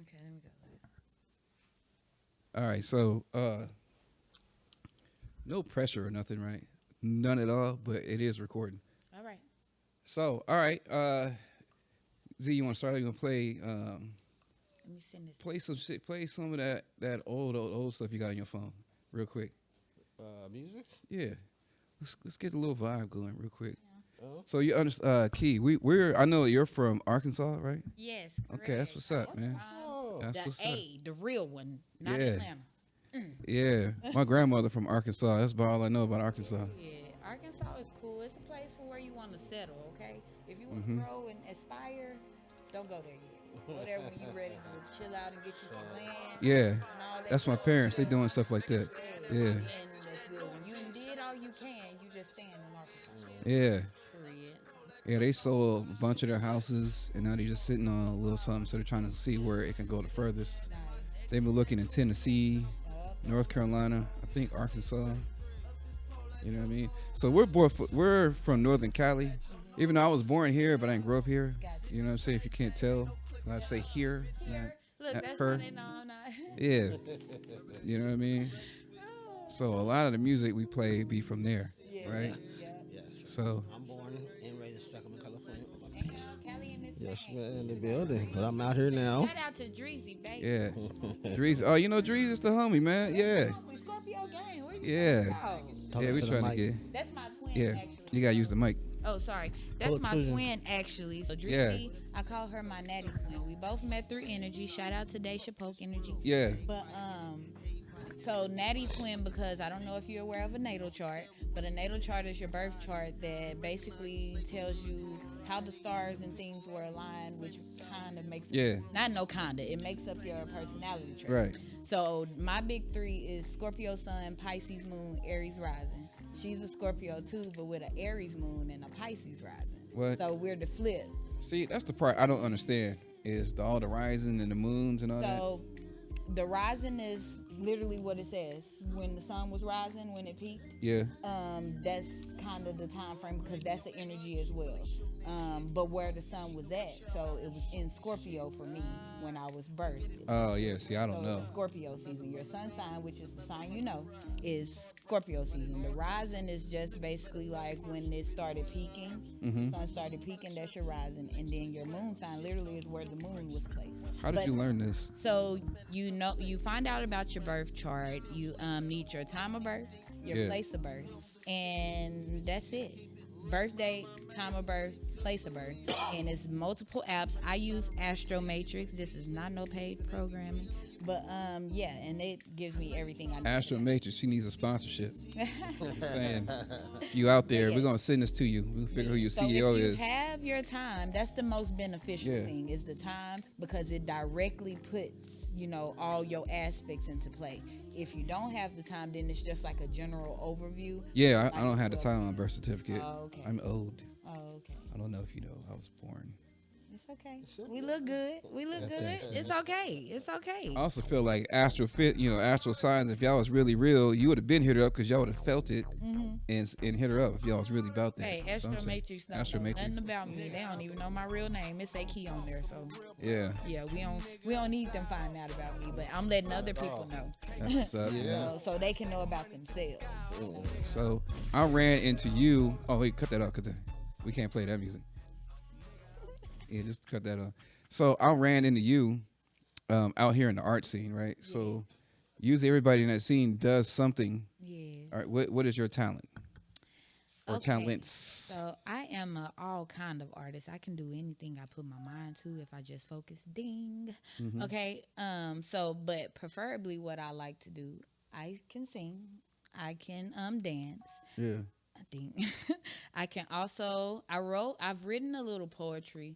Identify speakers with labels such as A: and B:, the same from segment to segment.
A: Okay, let me go.
B: All right, so no pressure or nothing, right? None at all, but it is recording.
A: All right.
B: So, all right, Z, you want to start? You want to
A: Let me send this.
B: play some shit, play some of that old stuff you got on your phone, real quick.
C: Music?
B: Yeah, let's get a little vibe going real quick.
C: Oh.
B: So you understand, Key? We're I know you're from Arkansas, right?
A: Yes, correct.
B: Okay, that's what's up, man.
C: Oh.
B: That's
A: The
B: what's up.
A: the real one, not
B: Yeah.
A: Atlanta.
B: Yeah, my grandmother from Arkansas. That's about all I know about Arkansas.
A: Yeah, Arkansas is cool. It's a place for where you want to settle, okay? If you want to
B: Mhm.
A: grow and aspire, don't go there yet. Go there when you're ready to chill out and get you some land.
B: Yeah,
A: And all that
B: that's my
A: good
B: parents. They
A: stuff.
B: doing stuff like that. Yeah,
A: And that's good. When you did all you can, you just stand in Arkansas.
B: yeah,
A: Period.
B: yeah. They sold a bunch of their houses, and now they're just sitting on a little something. So they're trying to see where it can go the furthest.
A: Nice.
B: They've been looking in Tennessee,
A: Yup.
B: North Carolina, I think Arkansas. You know what I mean? So we're from Northern Cali. Even though I was born here, but I didn't grow up here.
A: Gotcha.
B: You know what I'm saying? If you can't tell, I say here.
A: Here. Look,
B: not
A: that's
B: her.
A: how they know I'm not.
B: Yeah. You know what I mean? So a lot of the music we play be from there,
A: Yeah,
B: right?
A: Yeah.
C: Yes.
B: So
C: I'm born and raised in Sacramento, California.
A: And Cali in this
C: Yes,
A: thing.
C: man, in the building. But I'm out here now.
A: Shout out to Dreezy, baby.
B: yeah, Drees. Oh, you know Drees is the homie, man. Yeah,
A: We Scorpio gang. Where you
B: Yeah.
A: go?
B: yeah. We
C: to the
B: trying to
C: mic.
B: get.
A: That's my twin,
B: Yeah,
A: actually.
B: you gotta use the mic.
A: Oh, sorry. That's
C: Pull it
A: my
C: to you.
A: twin, actually. So Dreezy, I call her my natty twin. We both met through energy. Shout out to Daisha Polk Energy.
B: Yeah,
A: But so natty twin, because I don't know if you're aware of a natal chart, but a natal chart is your birth chart that basically tells you how the stars and things were aligned, which kind of makes
B: Yeah.
A: not no kinda, it makes up your personality trait.
B: right.
A: So my big three is Scorpio sun, Pisces moon, Aries rising. She's a Scorpio too, but with an Aries moon and a Pisces rising.
B: What?
A: So we're the flip.
B: See, that's the part I don't understand. Is all the rising and the moons and all that?
A: So the rising is literally what it says. When the sun was rising, when it peaked,
B: Yeah.
A: that's kind of the time frame because that's the energy as well. But where the sun was at, so it was in Scorpio for me when I was birthed.
B: Oh yeah. See, I don't
A: So
B: know.
A: it's Scorpio season. Your sun sign, which is the sign you know, is Scorpio season. The rising is just basically like when it started peaking.
B: Mhm.
A: Sun started peaking, that's your rising. And then your moon sign literally is where the moon was placed.
B: How did
A: But-
B: you learn this?
A: So you find out about your birth chart. You need your time of birth, your
B: Yeah.
A: place of birth, and that's it. Birth date, time of birth, place of birth, and it's multiple apps. I use Astro Matrix. This is not no paid programming, but yeah, and it gives me everything I need.
B: Astro Matrix, she needs a sponsorship. Saying you out there, we're gonna send this to you. We'll figure who your
A: So
B: CEO
A: if you
B: is.
A: have your time, that's the most beneficial
B: Yeah.
A: thing is the time because it directly puts, all your aspects into play. If you don't have the time, then it's just like a general overview.
B: Yeah, I don't have the time on birth certificate.
A: Oh, okay.
B: I'm old.
A: Oh, okay.
B: I don't know if you know. I was born.
A: It's okay. We look good. We look good. It's okay. It's okay.
B: I also feel like astral signs. If y'all was really real, you would have been hit her up because y'all would have felt it and hit her up if y'all was really about that.
A: Hey,
B: That's what
A: Astro
B: I'm saying.
A: Matrix don't
B: Astro
A: know
B: Matrix.
A: nothing about me. They don't even know my real name. It say Key on there, so
B: Yeah,
A: yeah, we don't need them find out about me. But I'm letting other people know,
B: that's what's up. Yeah.
A: so they can know about themselves.
B: So I ran into you. Oh wait, cut that out. Cut that. We can't play that music. Yeah, just cut that off. So I ran into you out here in the art scene, right? So usually everybody in that scene does something.
A: Yeah.
B: All right, what is your talent or
A: Okay.
B: talents?
A: So I am a all kind of artist. I can do anything I put my mind to if I just focus. Ding.
B: Mm-hmm.
A: Okay. But preferably what I like to do, I can sing. I can dance.
B: Yeah.
A: I think I can also. I've written a little poetry,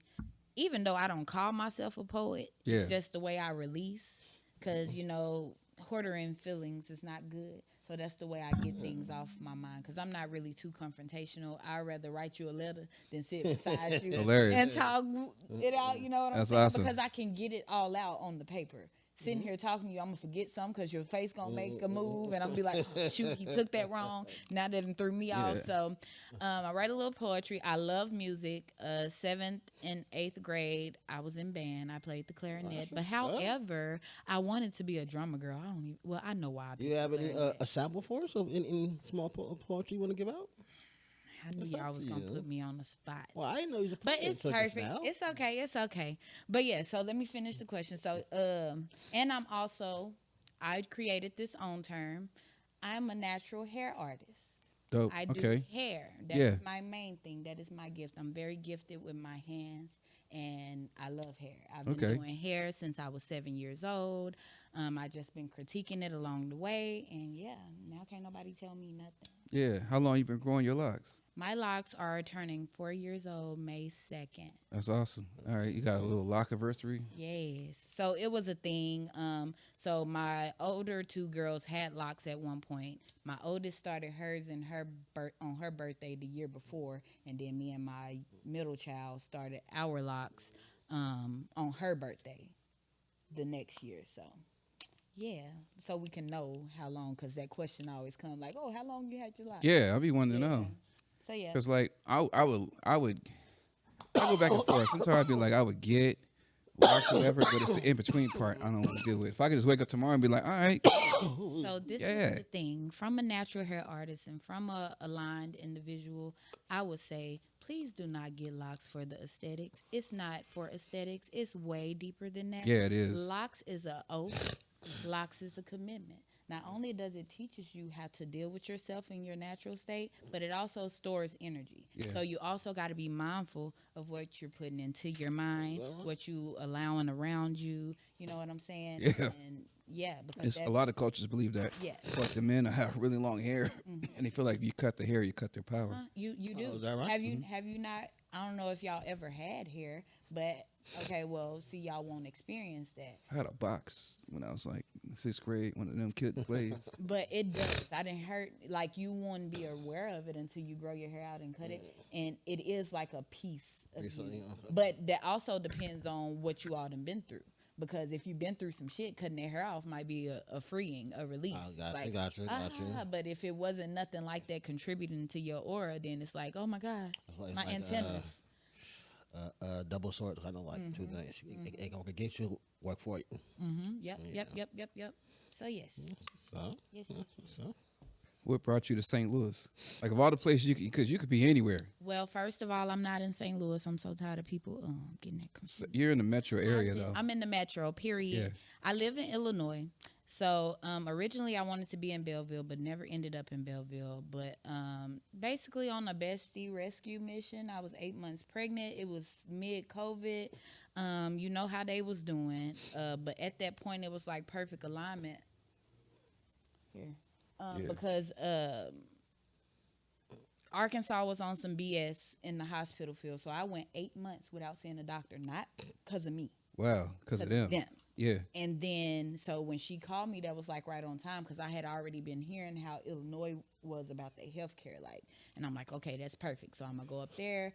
A: even though I don't call myself a poet.
B: Yeah.
A: It's just the way I release, because hoarding feelings is not good. So that's the way I get things off my mind, because I'm not really too confrontational. I'd rather write you a letter than sit beside you
B: Hilarious.
A: and talk it out. You know what I'm
B: That's
A: saying?
B: awesome.
A: Because I can get it all out on the paper. sitting here talking to you, I'm gonna forget something because your face gonna make a move, and I'm gonna be like, oh, shoot, he took that wrong. Now that it threw me off. So I write a little poetry. I love music. 7th and 8th grade, I was in band. I played the clarinet. But however, I wanted to be a drummer girl. I don't even. Well, I know why.
C: You have any a sample for us of any small poetry you want to give out?
A: I knew y'all was gonna put me on the spot.
C: Well, I didn't know he's a
A: but it's perfect. It's okay. It's okay. But yeah, so let me finish the question. So, and I'm also, I created this own term. I'm a natural hair artist.
B: Dope.
A: I do hair. That is my main thing. That is my gift. I'm very gifted with my hands, and I love hair. I've been doing hair since I was 7 years old. I just been critiquing it along the way, and yeah, now can't nobody tell me nothing.
B: Yeah. How long you been growing your locks?
A: My locks are turning 4 years old May 2nd.
B: That's awesome. All right, you got a little lock anniversary?
A: Yes. So it was a thing. So my older 2 girls had locks at one point. My oldest started hers on her birthday the year before, and then me and my middle child started our locks on her birthday the next year. So yeah, so we can know how long, because that question always comes like, oh, how long you had your locks?
B: Yeah, I'd be wanting to know.
A: So yeah,
B: because like I would go back and forth. Sometimes I'd be like I would get locks or whatever, but it's the in between part I don't want to deal with. If I could just wake up tomorrow and be like, all right.
A: So this is the thing. From a natural hair artist and from a aligned individual, I would say, please do not get locks for the aesthetics. It's not for aesthetics. It's way deeper than that.
B: Yeah, it is.
A: Locks is an oath. Locks is a commitment. Not only does it teaches you how to deal with yourself in your natural state, but it also stores energy. Yeah. So you also got to be mindful of what you're putting into your mind, what you allowing around you. You know what I'm saying?
B: Yeah.
A: And yeah, because
B: a lot of cultures believe that.
A: Yeah.
B: It's like the men that have really long hair, and they feel like if you cut the hair, you cut their power.
A: You do.
C: Oh, is that right?
A: Have you not? I don't know if y'all ever had hair, but okay, well, see, y'all won't experience that.
B: I had a box when I was like in 6th grade, one of them kid plays.
A: But it does. I didn't hurt. Like, you wouldn't be aware of it until you grow your hair out and cut it. And it is like a piece of you. But that also depends on what you all done been through. Because if you've been through some shit, cutting their hair off might be a freeing, a release.
C: Got you.
A: But if it wasn't nothing like that contributing to your aura, then it's like, oh my God, my antennas.
C: Double sword, kind of like 2 things. It gonna get you, work for you.
A: Yep. So yes.
C: So
A: yes.
C: So
B: What brought you to St. Louis? Like, of all the places because you could be anywhere.
A: Well, first of all, I'm not in St. Louis. I'm so tired of people getting that confused.
B: So you're in the metro area, though.
A: I'm in the metro, period.
B: Yeah.
A: I live in Illinois. So originally I wanted to be in Belleville, but never ended up in Belleville. But basically on a bestie rescue mission, I was 8 months pregnant. It was mid-COVID. You know how they was doing. But at that point, it was like perfect alignment. Here. Because Arkansas was on some BS in the hospital field. So I went 8 months without seeing a doctor, not because of me.
B: Wow, because of them. Yeah.
A: And then, so when she called me, that was like right on time, because I had already been hearing how Illinois was about the healthcare, like, and I'm like, okay, that's perfect. So I'm gonna go up there.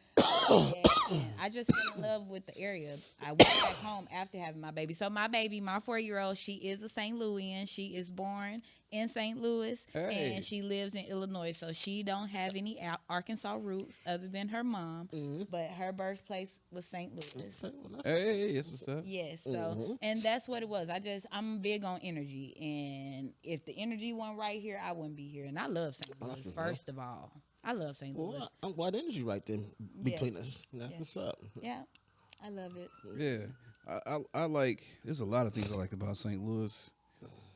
A: And I just fell in love with the area. I went back home after having my baby. So my baby, my 4-year-old, she is a St. Louisian. She is born in St. Louis, and she lives in Illinois. So she don't have any Arkansas roots other than her mom, but her birthplace was St. Louis.
B: Hey, that's what's up.
A: Yes, so and that's what it was. I'm big on energy, and if the energy wasn't right here, I wouldn't be here. And I love St. Louis. First of all, I love St. Louis.
C: Well, I'm glad energy right there between us. That's what's up.
A: Yeah, I love it.
B: Yeah, I like. There's a lot of things I like about St. Louis,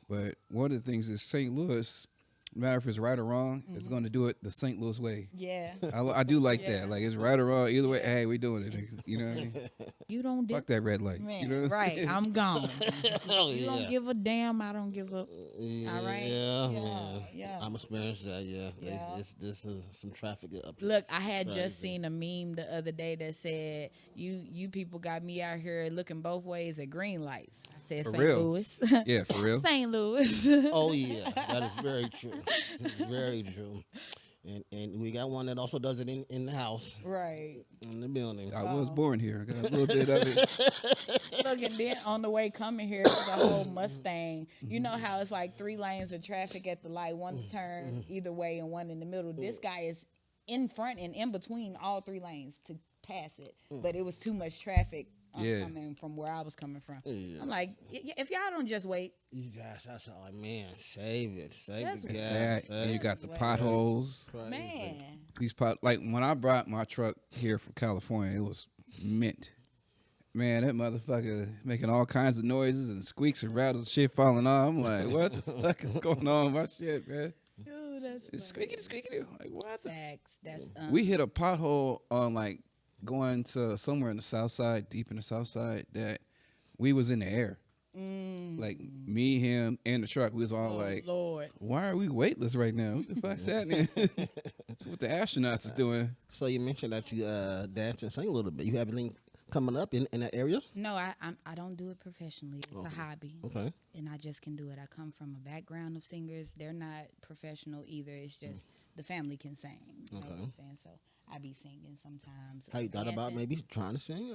B: but one of the things is St. Louis. No matter if it's right or wrong, it's going to do it the St. Louis way.
A: Yeah.
B: I do like that. Like, it's right or wrong. Either way, hey, we doing it. You know what I mean?
A: You don't
B: Fuck that red light.
A: Man,
B: you know?
A: right. I'm gone. You don't give a damn. I don't give a. All right.
C: Yeah. I'm experienced that. Yeah. This is some traffic up here.
A: Look, I had just seen a meme the other day that said, you people got me out here looking both ways at green lights. I said
B: For
A: St.
B: real?
A: Louis.
B: Yeah, for real.
A: St. Louis.
C: Oh, yeah. That is very true. Very true. And we got one that also does it in the house,
A: Right.
C: in the building.
B: I was born here. I got a little bit of it.
A: Look, and then on the way coming here, there's a whole Mustang. You know how it's like 3 lanes of traffic at the light, one to turn either way and one in the middle. This guy is in front and in between all 3 lanes to pass it, but it was too much traffic coming from where I was coming from. I'm like, if y'all don't just wait.
C: That's all like, man, save it. Save
A: That's
C: the
A: what-
C: gas.
B: And you got the
A: Right.
B: potholes.
A: Man.
B: These like when I brought my truck here from California, it was mint. Man, that motherfucker making all kinds of noises and squeaks and rattles, shit falling off. I'm like, what the fuck is going on with my shit, man?
A: Dude, that's
B: It's
A: funny.
B: squeaky. Like, what the?
A: Facts. That's
B: We hit a pothole on like going to somewhere in the south side, deep in the south side, that we was in the air. Like me, him, and the truck, we was all like,
A: Lord.
B: why are we weightless right now? What the fuck's happening? That's what the astronauts is doing.
C: So you mentioned that you dance and sing a little bit. You have anything coming up in that area?
A: No, I don't do it professionally. It's a hobby.
C: Okay.
A: And I just can do it. I come from a background of singers. They're not professional either. It's just the family can sing. You know what I'm saying? So I be singing sometimes.
C: How you
A: and
C: thought about
A: dancing.
C: maybe trying to sing?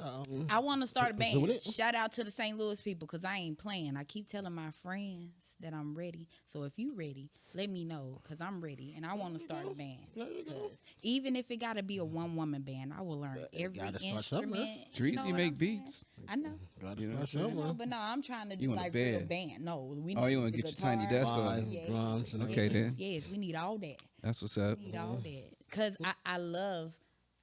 A: I want to start a
C: pursuing
A: band.
C: it?
A: Shout out to the St. Louis people because I ain't playing. I keep telling my friends that I'm ready. So if you ready, let me know because I'm ready and I want to start a band.
C: There you go.
A: 'Cause even if it got to be a one-woman band, I will learn every
C: gotta start somewhere.
A: instrument.
B: Trees,
A: know
B: you
A: what
B: make
A: I'm saying?
B: beats.
A: I know.
C: Got
B: You know what
C: to
B: I'm
C: start
B: saying?
A: No,
C: somewhere.
A: but no, I'm trying to do
B: You want a
A: like real
B: band.
A: band. No, we
B: Oh,
A: need
B: you want
A: the
B: to get your tiny
A: guitar.
B: desk
C: Vibe,
B: on.
A: Yeah.
C: drums, and
B: Okay, then.
A: Yes, we need all that.
B: That's what's up.
A: We need all that. Because I love,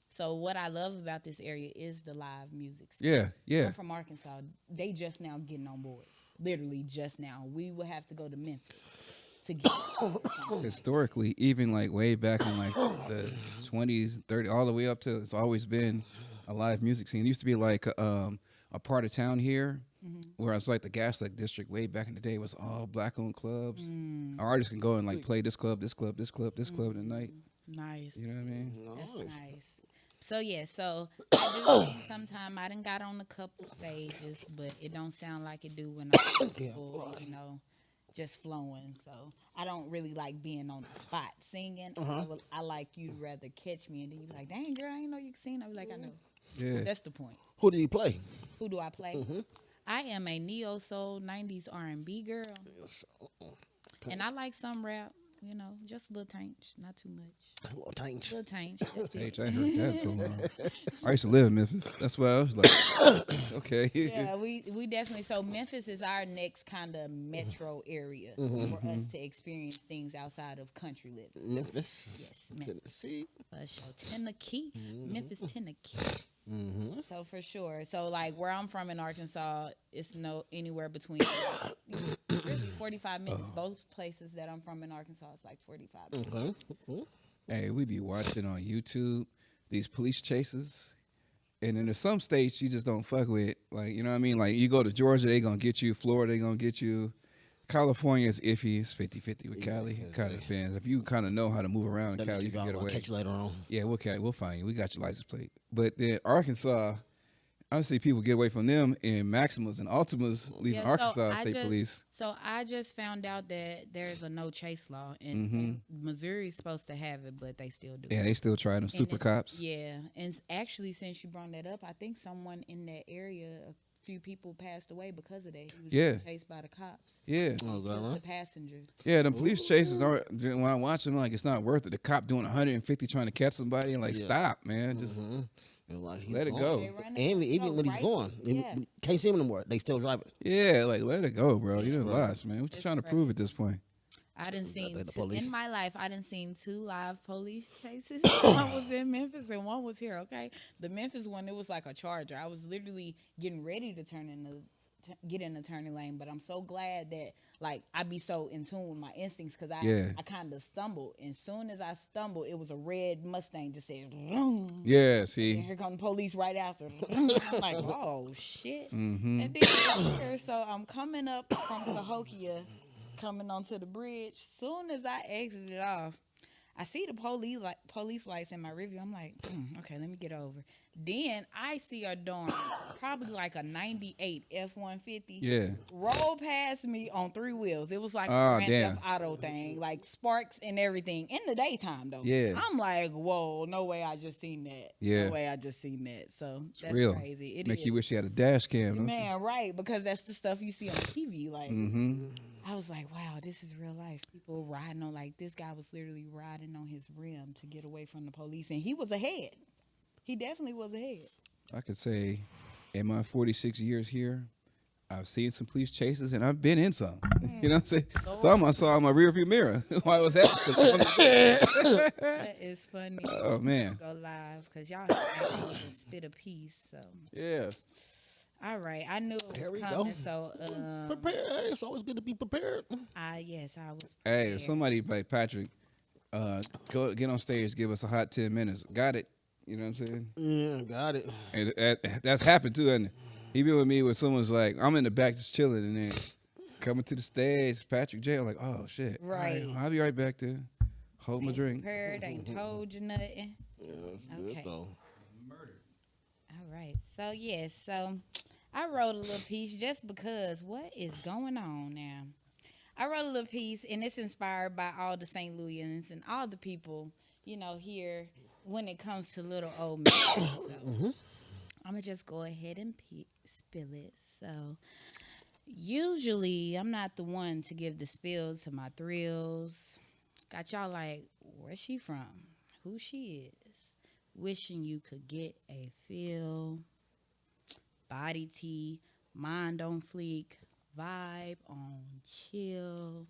A: so what I love about this area is the live music scene.
B: Yeah, yeah.
A: I'm from Arkansas. They just now getting on board. Literally just now. We would have to go to Memphis to get
B: Historically, even like way back in like the 20s, 30s, all the way up to, it's always been a live music scene. It used to be like a part of town here, where it's like the Gaslight District way back in the day was all black-owned clubs. Artists can go and like play this club, this club, this club, this club tonight.
A: Nice.
B: You know what I mean?
A: That's nice. So yeah, so I do think sometime I done got on a couple stages, but it don't sound like it do when I'm people, you know, just flowing. So I don't really like being on the spot singing. I like you to rather catch me and then you be like, dang girl, I didn't know you could sing. I be like, I know.
B: Yeah.
A: That's the point.
C: Who do you play?
A: Who do I play? I am a neo soul 90s R&B girl, and I like some rap. You know, just a little taint, not too much.
C: Little taint.
A: Little taint. That's it.
B: I heard that so long. I used to live in Memphis. That's why I was like, okay.
A: Yeah, we definitely. So Memphis is our next kind of metro area for us to experience things outside of country living.
C: Memphis.
A: Yes, Memphis.
C: Tennessee.
A: For sure. Tennessee, Memphis, Tennessee. So for sure. So like where I'm from in Arkansas, it's anywhere between really 45 minutes. Both places that I'm from in Arkansas, it's like 45 minutes.
C: Okay. Cool.
B: Hey, we be watching on YouTube these police chases. And then there's some states you just don't fuck with. Like, you know what I mean? Like, you go to Georgia, they going to get you. Florida, they going to get you. California is iffy. It's 50-50 with Cali. It kind of depends. If you kind of know how to move around in Cali, you can get away.
C: Catch you later on.
B: Yeah, we'll find you. We got your license plate. But then Arkansas, I see people get away from them in Maximas and Ultimas leaving
A: Yeah, so
B: Arkansas State Police.
A: So I just found out that there's a no chase law, and Missouri's supposed to have it, but they still do.
B: Yeah, they still try them
A: And
B: super
A: it's-
B: cops.
A: Yeah, and actually, since you brought that up, I think someone in that area, a few people passed away because of that. He was being chased by the cops.
B: Yeah.
C: Oh, is that
A: Killed
C: right?
A: the passengers.
B: Yeah, them police chases are, when I watch them, like, it's not worth it. The cop doing 150 trying to catch somebody, and like, stop, man. Just
C: Like,
B: let it
C: gone.
B: go.
A: They running
C: And
A: from
C: even when he's
A: right-
C: gone,
A: Yeah.
C: can't see him anymore. They still driving.
B: Yeah, like, let it go, bro. You done lost, man. What you
A: It's
B: trying to
A: crazy.
B: prove at this point?
A: I done seen
C: the police.
A: in my life. I done seen 2 live police chases. One was in Memphis and one was here. Okay, the Memphis one, it was like a Charger. I was literally getting ready to get in the turning lane, but I'm so glad that like I be so in tune with my instincts because I kind of stumbled. And soon as I stumbled, it was a red Mustang just said, vroom.
B: Yeah,
A: And
B: see.
A: here come the police right after. I'm like, oh shit. And then here, so I'm coming up from Cahokia, coming onto the bridge. Soon as I exited off, I see the police lights in my rearview. I'm like, okay, let me get over. Then I see a darn, probably like a 98 F-150
B: Yeah.
A: roll past me on 3 wheels. It was like a
B: Oh,
A: Grand
B: damn.
A: Theft Auto thing, like sparks and everything in the daytime though.
B: Yeah.
A: I'm like, whoa, no way I just seen that.
B: Yeah.
A: No way I just seen that. So
B: It's
A: that's
B: real.
A: crazy. It
B: Make
A: is.
B: you wish you had a dash cam. Don't
A: Man, right, because that's the stuff you see on TV. Like,
B: you? Mm-hmm.
A: I was like, wow, this is real life. People riding on, like, this guy was literally riding on his rim to get away from the police, and he was ahead. He definitely was ahead.
B: I could say, in my 46 years here, I've seen some police chases and I've been in some. You know what I'm saying?
A: Lord.
B: Some I saw in my rearview mirror while I was happening.
A: That is funny.
B: Oh, man.
A: Go live, because y'all have to spit a piece, so.
B: Yeah.
A: All right, I knew it
C: There
A: was
C: we
A: coming,
C: go.
A: so,
C: Prepare. Hey, it's always good to be prepared.
A: yes, I was
B: Hey,
A: prepared.
B: if somebody like Patrick, go get on stage, give us a hot 10 minutes. Got it. You know what I'm saying?
C: Yeah, got it.
B: And that's happened too, hasn't it? He been with me where someone's like, I'm in the back just chilling, and then coming to the stage, Patrick J. I'm like, oh shit. All
A: Right.
B: I'll be right back there. Hold my
A: Ain't
B: drink.
A: prepared, ain't told you nothing.
C: Yeah, that's
A: Okay.
C: good though.
A: All right. So, yes. So, I wrote a little piece just because what is going on now? I wrote a little piece, and it's inspired by all the St. Louisans and all the people, you know, here when it comes to little old me. So, I'm going to just go ahead and spill it. So, usually, I'm not the one to give the spills to my thrills. Got y'all like, where's she from? Who she is? Wishing you could get a feel. Body tea, mind on fleek, vibe on chill.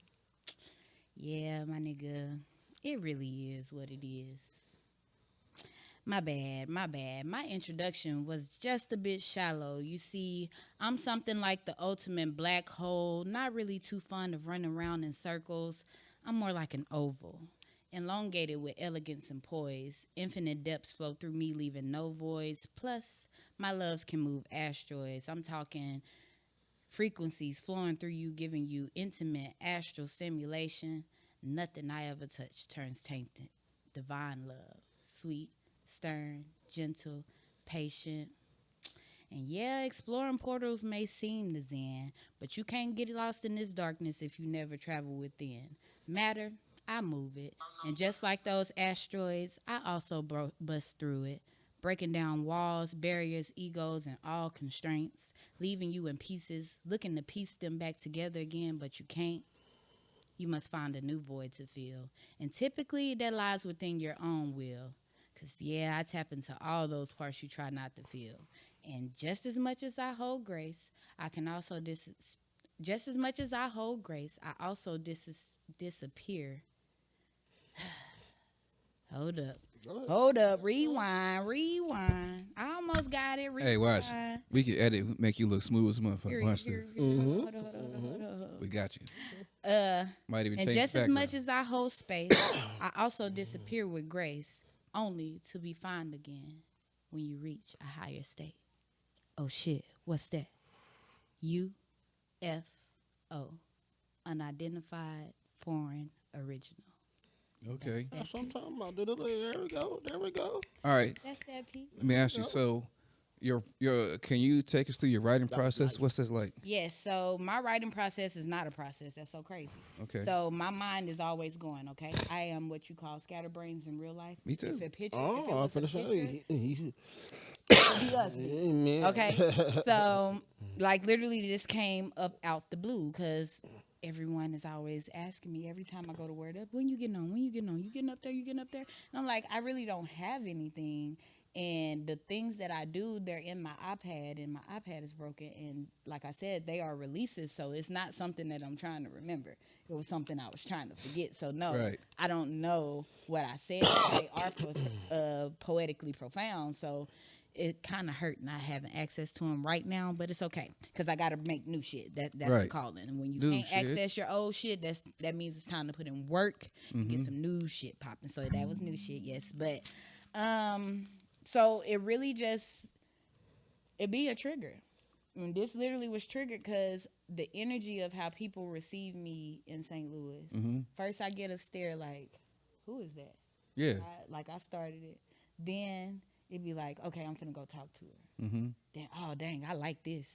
A: Yeah, my nigga, it really is what it is. My bad. My introduction was just a bit shallow. You see, I'm something like the ultimate black hole, not really too fond of running around in circles. I'm more like an oval, elongated with elegance and poise. Infinite depths flow through me, leaving no voids. Plus, my loves can move asteroids. I'm talking frequencies flowing through you, giving you intimate astral stimulation. Nothing I ever touch turns tainted. Divine love, sweet, stern, gentle, patient. And yeah, exploring portals may seem the zen, but you can't get lost in this darkness if you never travel within. Matter, I move it. And just like those asteroids, I also bust through it, breaking down walls, barriers, egos, and all constraints, leaving you in pieces, looking to piece them back together again, but you can't. You must find a new void to fill. And typically, that lies within your own will. Because, yeah, I tap into all those parts you try not to feel. And just as much as I hold grace, I can also just as much as I hold grace, I also disappear. Hold up, rewind. I almost got it. Rewind.
B: Hey, watch. We can edit, make you look smooth as a motherfucker. Watch this.
A: Hold on.
B: We got you. Might even
A: And
B: change
A: just
B: the
A: as
B: background.
A: much as I hold space, I also disappear with grace, only to be found again when you reach a higher state. Oh shit, what's that? UFO, unidentified foreign original.
B: Okay.
C: That's what I'm talking about. There we go.
B: All right.
A: That's that piece.
B: Let me ask you. So, your can you take us through your writing process?
C: nice.
B: What's this like?
A: Yes, so my writing process is not a process. That's so crazy.
B: Okay.
A: So my mind is always going, okay? I am what you call scatterbrains in real life.
B: Me too.
A: If a picture,
C: Oh,
A: if it
C: I'm
A: was a
C: finna
A: picture,
C: say.
A: it'd be us.
C: Amen.
A: Okay, so like literally this came up out the blue because everyone is always asking me every time I go to Word Up, when you getting on, you getting up there, and I'm like, I really don't have anything, and the things that I do, they're in my iPad, and my iPad is broken, and like I said, they are releases, so it's not something that I'm trying to remember. It was something I was trying to forget, so no,
B: Right.
A: I don't know what I said. They are poetically profound, so it kind of hurt not having access to them right now, but it's okay because I got to make new shit. That's the
B: Right.
A: calling. And when you
B: New
A: can't
B: shit.
A: access your old shit, that means it's time to put in work, get some new shit popping. So that was new shit, yes. But so it really just it be a trigger. And this literally was triggered because the energy of how people receive me in St. Louis. First, I get a stare like, "Who is that?"
B: Yeah.
A: I started it. Then it'd be like, okay, I'm finna go talk to her.
B: Mm-hmm.
A: Then, oh dang, I like this.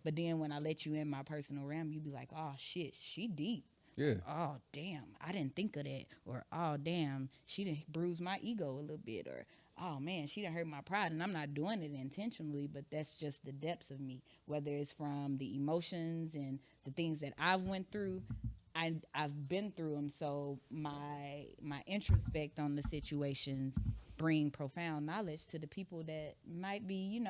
A: But then when I let you in my personal realm, you be like, oh shit, she deep.
B: Yeah.
A: Oh damn, I didn't think of that. Or oh damn, she done bruised my ego a little bit. Or oh man, she done hurt my pride. And I'm not doing it intentionally, but that's just the depths of me. Whether it's from the emotions and the things that I've went through, I've been through them. So my introspect on the situations bring profound knowledge to the people that might be,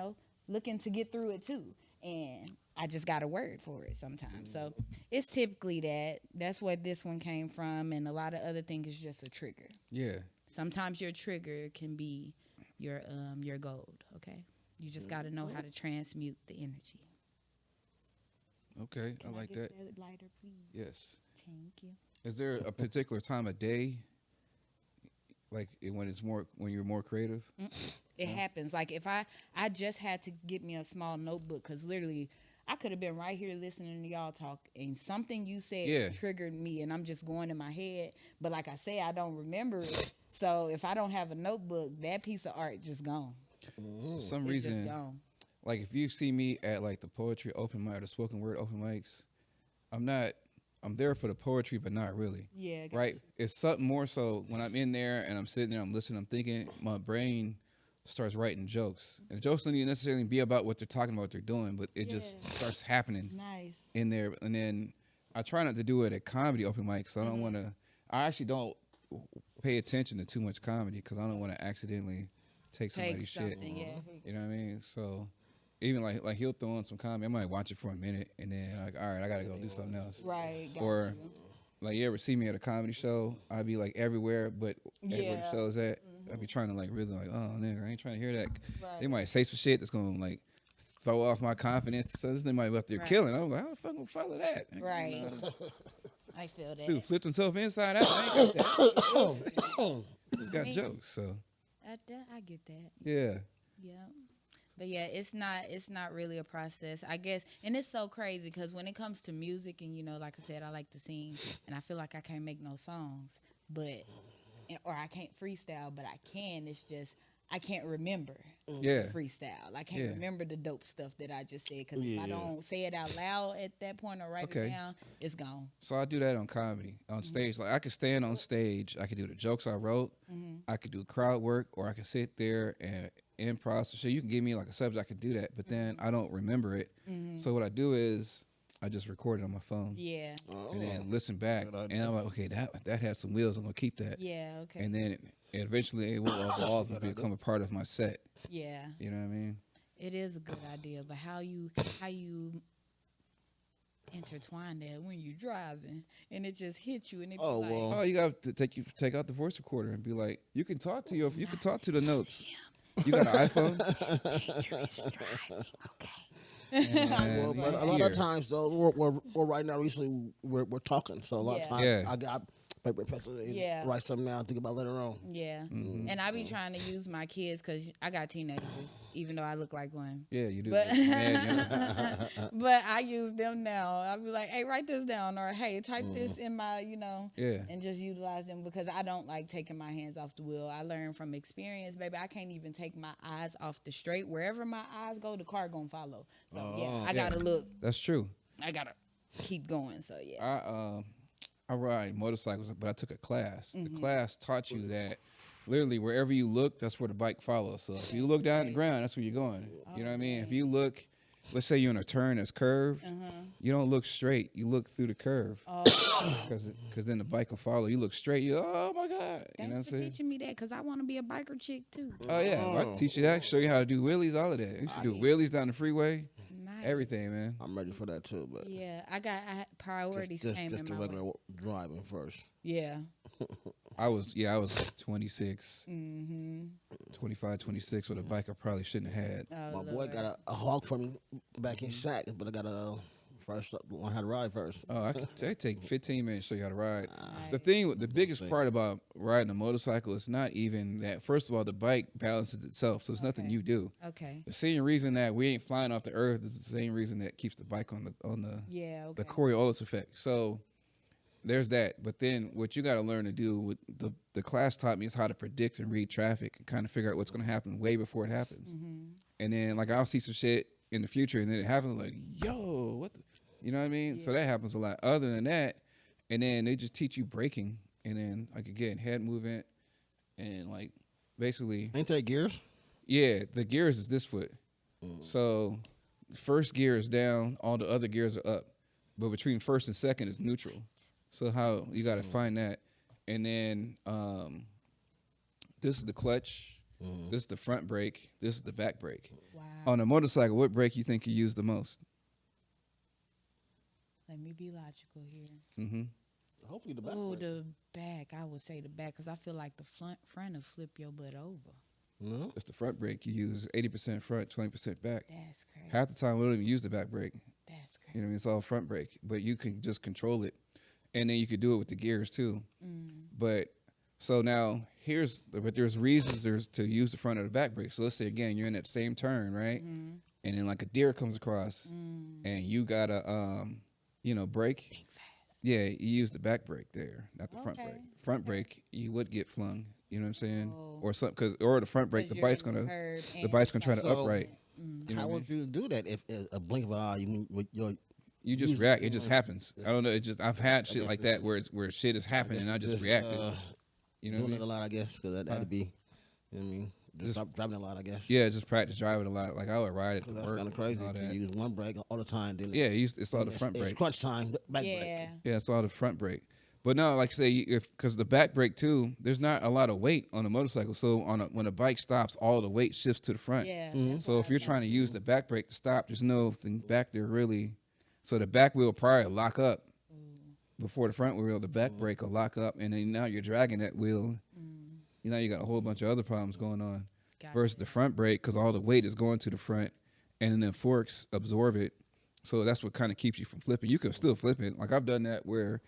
A: looking to get through it too. And I just got a word for it sometimes. So it's typically that. That's what this one came from. And a lot of other things is just a trigger.
B: Yeah.
A: Sometimes your trigger can be your gold, okay? You just got to know how to transmute the energy.
B: Okay,
A: Can
B: I like
A: get
B: that.
A: lighter, please?
B: Yes.
A: Thank you.
B: Is there a particular time of day, like when you're more creative?
A: It happens. Like if I just had to get me a small notebook, because literally I could have been right here listening to y'all talk and something you said triggered me and I'm just going in my head. But like I say, I don't remember it. So if I don't have a notebook, that piece of art just gone.
B: For some
A: It's
B: reason,
A: just gone.
B: like if you see me at like the poetry open mic or the spoken word open mics, I'm there for the poetry, but not really.
A: Yeah.
B: Right? It's something more so when I'm in there and I'm sitting there, I'm listening, I'm thinking, my brain starts writing jokes. And the jokes don't even necessarily be about what they're talking about, what they're doing, but it just starts happening in there. And then I try not to do it at comedy open mics, so I actually don't pay attention to too much comedy because I don't want to accidentally take somebody's shit.
A: Yeah.
B: You know what I mean? So even like he'll throw on some comedy, I might watch it for a minute and then like, all right, I gotta go do something else.
A: Right.
B: Or like you ever see me at a comedy show, I'd be like everywhere, but everywhere the show's at, I'd be trying to like really like, oh nigga, I ain't trying to hear that.
A: Right.
B: They might say some shit that's gonna like throw off my confidence. So this thing might be up there killing. I'm like, how the fuck gonna follow that?
A: Right. I feel that.
B: This dude flipped himself inside out. I ain't got that. He's got jokes, so
A: I get that.
B: yeah.
A: Yeah. But yeah, it's not really a process, I guess. And it's so crazy because when it comes to music and, like I said, I like to sing and I feel like I can't make no songs, or I can't freestyle, but I can. It's just, I can't remember freestyle. I can't remember the dope stuff that I just said because if I don't say it out loud at that point or write it down, it's gone.
B: So I do that on comedy, on stage. Like I could stand on stage, I could do the jokes I wrote, I could do crowd work, or I could sit there and improv. So you can give me like a subject, I could do that, but then I don't remember it. So what I do is I just record it on my phone.
A: Yeah.
B: And then listen back, and I'm like, okay, that had some wheels. I'm gonna keep that.
A: Yeah. Okay.
B: And then eventually it will evolve and become a part of my set.
A: Yeah.
B: You know what I mean?
A: It is a good idea, but how you intertwine that when you're driving and it just hits you and it be like,
B: oh, you got to take out the voice recorder and be like, you can talk to the notes. You got an iPhone?
A: It's dangerous driving, okay.
C: But a lot of times though, we're right now recently we're talking, so a lot of times I got paper pencil and write something down, think about later on.
A: Yeah. And I be trying to use my kids because I got teenagers, even though I look like one.
B: Yeah, you do.
A: But, but I use them now. I be like, hey, write this down, or hey, type this in my, and just utilize them because I don't like taking my hands off the wheel. I learned from experience, baby. I can't even take my eyes off the straight. Wherever my eyes go, the car gonna follow. So I gotta look.
B: That's true.
A: I gotta keep going. So yeah.
B: I ride motorcycles, but I took a class. The class taught you that literally wherever you look, that's where the bike follows. So if you look down the ground, that's where you're going. You know what I mean? If you look, let's say you're in a turn that's curved, you don't look straight. You look through the curve. Because then the bike will follow. You look straight, oh my God.
A: Thanks
B: you know what I'm
A: for
B: saying?
A: teaching me that because I want to be a biker chick too.
B: Oh yeah, I teach you that, show you how to do wheelies, all of that. You should do wheelies down the freeway. Everything, man.
C: I'm ready for that too, but
A: I priorities came
C: just
A: in
C: the
A: my
C: regular
A: way.
C: driving first.
A: Yeah.
B: I was 26, 25, 26 with a bike I probably shouldn't have had.
A: Oh,
C: My boy got a hog from me back in Shack, but I got to first learn how to ride first.
B: Oh, I could take 15 minutes to show you how to ride.
A: Nice.
B: The biggest part about riding a motorcycle is not even that. First of all, the bike balances itself, so it's nothing you do.
A: Okay.
B: The same reason that we ain't flying off the earth is the same reason that keeps the bike on the
A: Yeah. Okay.
B: the Coriolis effect. So there's that. But then what you got to learn to do with the class taught me is how to predict and read traffic and kind of figure out what's going to happen way before it happens. And then like I'll see some shit in the future and then it happens like, yo, what the, you know what I mean? Yeah. So that happens a lot. Other than that, and then they just teach you braking and then like again, head movement and like basically.
C: Ain't that gears?
B: Yeah, the gears is this foot. So first gear is down, all the other gears are up. But between first and second is neutral. So how you got to find that. And then this is the clutch. This is the front brake. This is the back brake.
A: Wow.
B: On a motorcycle, what brake you think you use the most?
A: Let me be logical here.
C: Hopefully the back.
A: Oh, the back. I would say the back because I feel like the front will flip your butt over.
C: No.
B: It's the front brake. You use 80% front, 20% back.
A: That's crazy.
B: Half the time we don't even use the back brake.
A: That's crazy.
B: You know what I mean? It's all front brake. But you can just control it. And then you could do it with the gears too. But so now there's reasons to use the front or the back brake. So let's say again you're in that same turn, right? And then like a deer comes across and you gotta brake.
A: Think fast.
B: Yeah, you use the back brake there, not the front brake. Front brake you would get flung. You know what I'm saying? Or something or the front brake, the bike's gonna try to upright.
C: You know how would you do that if a blink of an eye? You mean with your
B: you just react. It just happens. I don't know. It just I've had shit like that where shit is happening and I just reacted. You know,
C: doing it a lot, I guess, because that'd be. You know what I mean? Just driving a lot, I guess.
B: Yeah, just practice driving a lot. Like I would ride it.
C: That's kind of crazy to use one brake all the time. Then
B: it's all the front brake.
C: It's crunch time, back brake.
B: Yeah, it's all the front brake. But no, like say because the back brake too, there's not a lot of weight on a motorcycle. So when a bike stops, all the weight shifts to the front.
A: Yeah.
B: So if you're trying to use the back brake to stop, there's nothing back there really. So the back wheel probably lock up before the front wheel. The back brake will lock up, and then now you're dragging that wheel. You know, you got a whole bunch of other problems going on. Versus the front brake, because all the weight is going to the front, and then the forks absorb it. So that's what kind of keeps you from flipping. You can still flip it. Like I've done that where,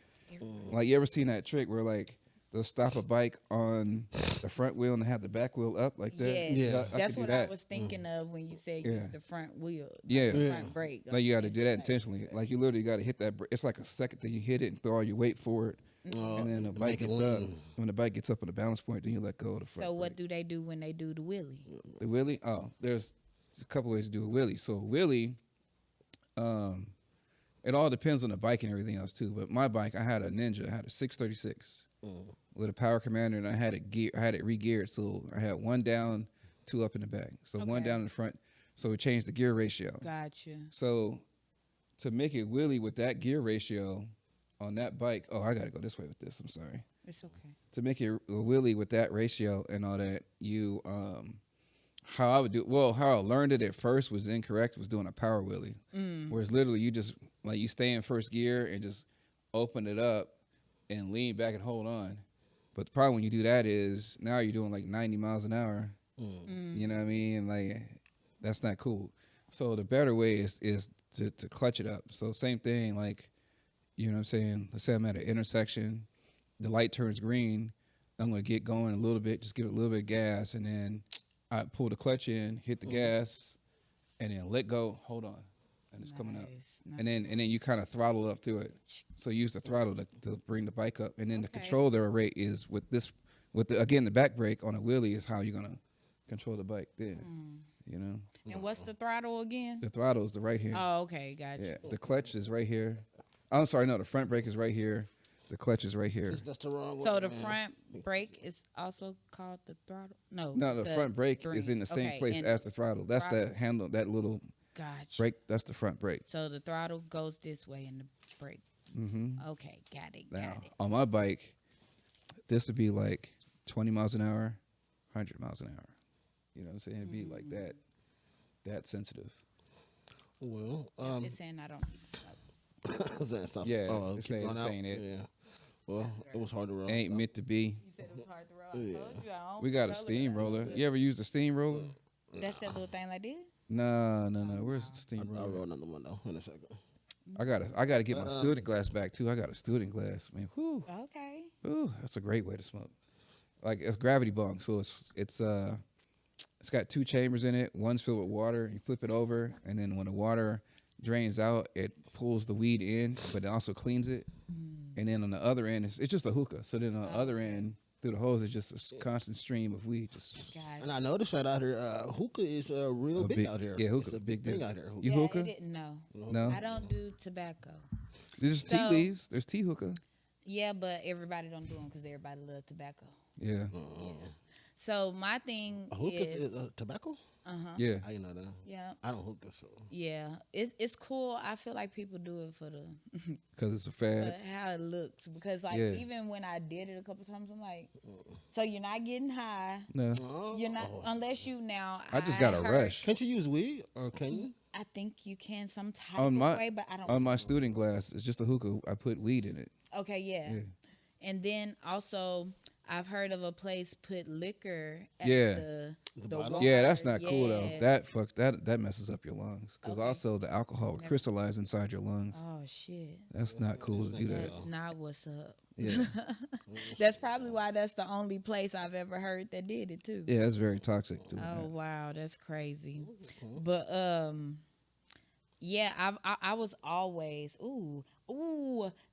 B: like you ever seen that trick where like they'll stop a bike on the front wheel and have the back wheel up like that?
A: Yeah. That's what I was thinking of when you said use the front wheel.
B: The
A: front brake.
B: Like you got to do that intentionally. Like you literally got to hit that. It's like a second that you hit it and throw all your weight forward. And then the bike gets up. When the bike gets up on the balance point, then you let go of the front.
A: So what do they do when they do the wheelie?
B: The wheelie? Oh, there's a couple ways to do a wheelie. So a wheelie, it all depends on the bike and everything else too. But my bike, I had a Ninja. I had a 636 with a power commander, and I had it re-geared. So I had one down, two up in the back. So one down in the front. So we changed the gear ratio.
A: Gotcha.
B: So to make it wheelie with that gear ratio on that bike, I got to go this way with this. I'm sorry.
A: It's okay.
B: To make it a wheelie with that ratio and all that, you how I would do how I learned it at first was incorrect. Was doing a power wheelie, whereas literally you just like you stay in first gear and just open it up and lean back and hold on. But the problem when you do that is now you're doing like 90 miles an hour. You know what I mean? Like that's not cool. So the better way is to clutch it up. So same thing, like you know what I'm saying. Let's say I'm at an intersection, the light turns green. I'm gonna get going a little bit, just give it a little bit of gas, and then I pull the clutch in, hit the gas, and then let go. Hold on, and it's coming up. And then you kind of throttle up through it. So use the throttle to bring the bike up, and then the control the rate is with the back brake on a wheelie is how you're gonna control the bike then. You know.
A: And what's the throttle again?
B: The throttle is the right hand.
A: Oh, okay, gotcha.
B: Yeah, the clutch is right here. I'm sorry, no, the front brake is right here. The clutch is right here.
C: That's the wrong one.
A: So the front brake is also called the throttle? No,
B: the front brake is in the same place as the throttle. That's the handle, that little brake. That's the front brake.
A: So the throttle goes this way and the brake. Okay, got it.
B: On my bike, this would be like 20 miles an hour, 100 miles an hour. You know what I'm saying? It'd be like that sensitive.
C: Well,
A: it's saying I don't need to stop.
B: It's saying it.
C: Yeah. Well, it was hard to roll.
B: Ain't meant to be.
A: You said it was hard to roll. I told you,
B: We got a steamroller. You ever used a steamroller?
A: That's that little thing like this?
B: No. Where's the steamroller?
C: I'll roll another one though in a second.
B: I gotta get my student glass back too. I got a student glass. Man, whew.
A: Okay.
B: Ooh, that's a great way to smoke. Like it's gravity bong, so it's got two chambers in it. One's filled with water. You flip it over, and then when the water drains out, it pulls the weed in, but it also cleans it. And then on the other end, it's just a hookah. So then on the other end, through the hose, it's just a constant stream of weed.
C: And I noticed that out here, hookah is real big out here.
B: Yeah, hookah's
C: a big thing out here.
B: You hookah?
A: No. I don't do tobacco.
B: There's tea leaves. There's tea hookah.
A: Yeah, but everybody don't do them because everybody loves tobacco.
B: Yeah.
A: So my thing
C: is tobacco.
B: Yeah.
C: I know that.
A: Yeah.
C: I don't hookah, so.
A: Yeah, it's cool. I feel like people do it for the
B: because it's a fad.
A: How it looks. Because even when I did it a couple times, I'm like, so you're not getting high.
B: No.
A: You're not unless you now.
B: I just got a rush.
C: Can't you use weed or can you?
A: I think you can some type of way, but I don't.
B: On my student glass, it's just a hookah. I put weed in it.
A: Okay, yeah. And then also, I've heard of a place put liquor at the water.
B: Yeah, that's not cool though. That messes up your lungs because also the alcohol will crystallize inside your lungs.
A: Oh shit.
B: That's not cool to do that.
A: That's not what's up.
B: Yeah.
A: That's probably why that's the only place I've ever heard that did it too.
B: Yeah, that's very toxic too.
A: Oh wow, that's crazy. But yeah, I was always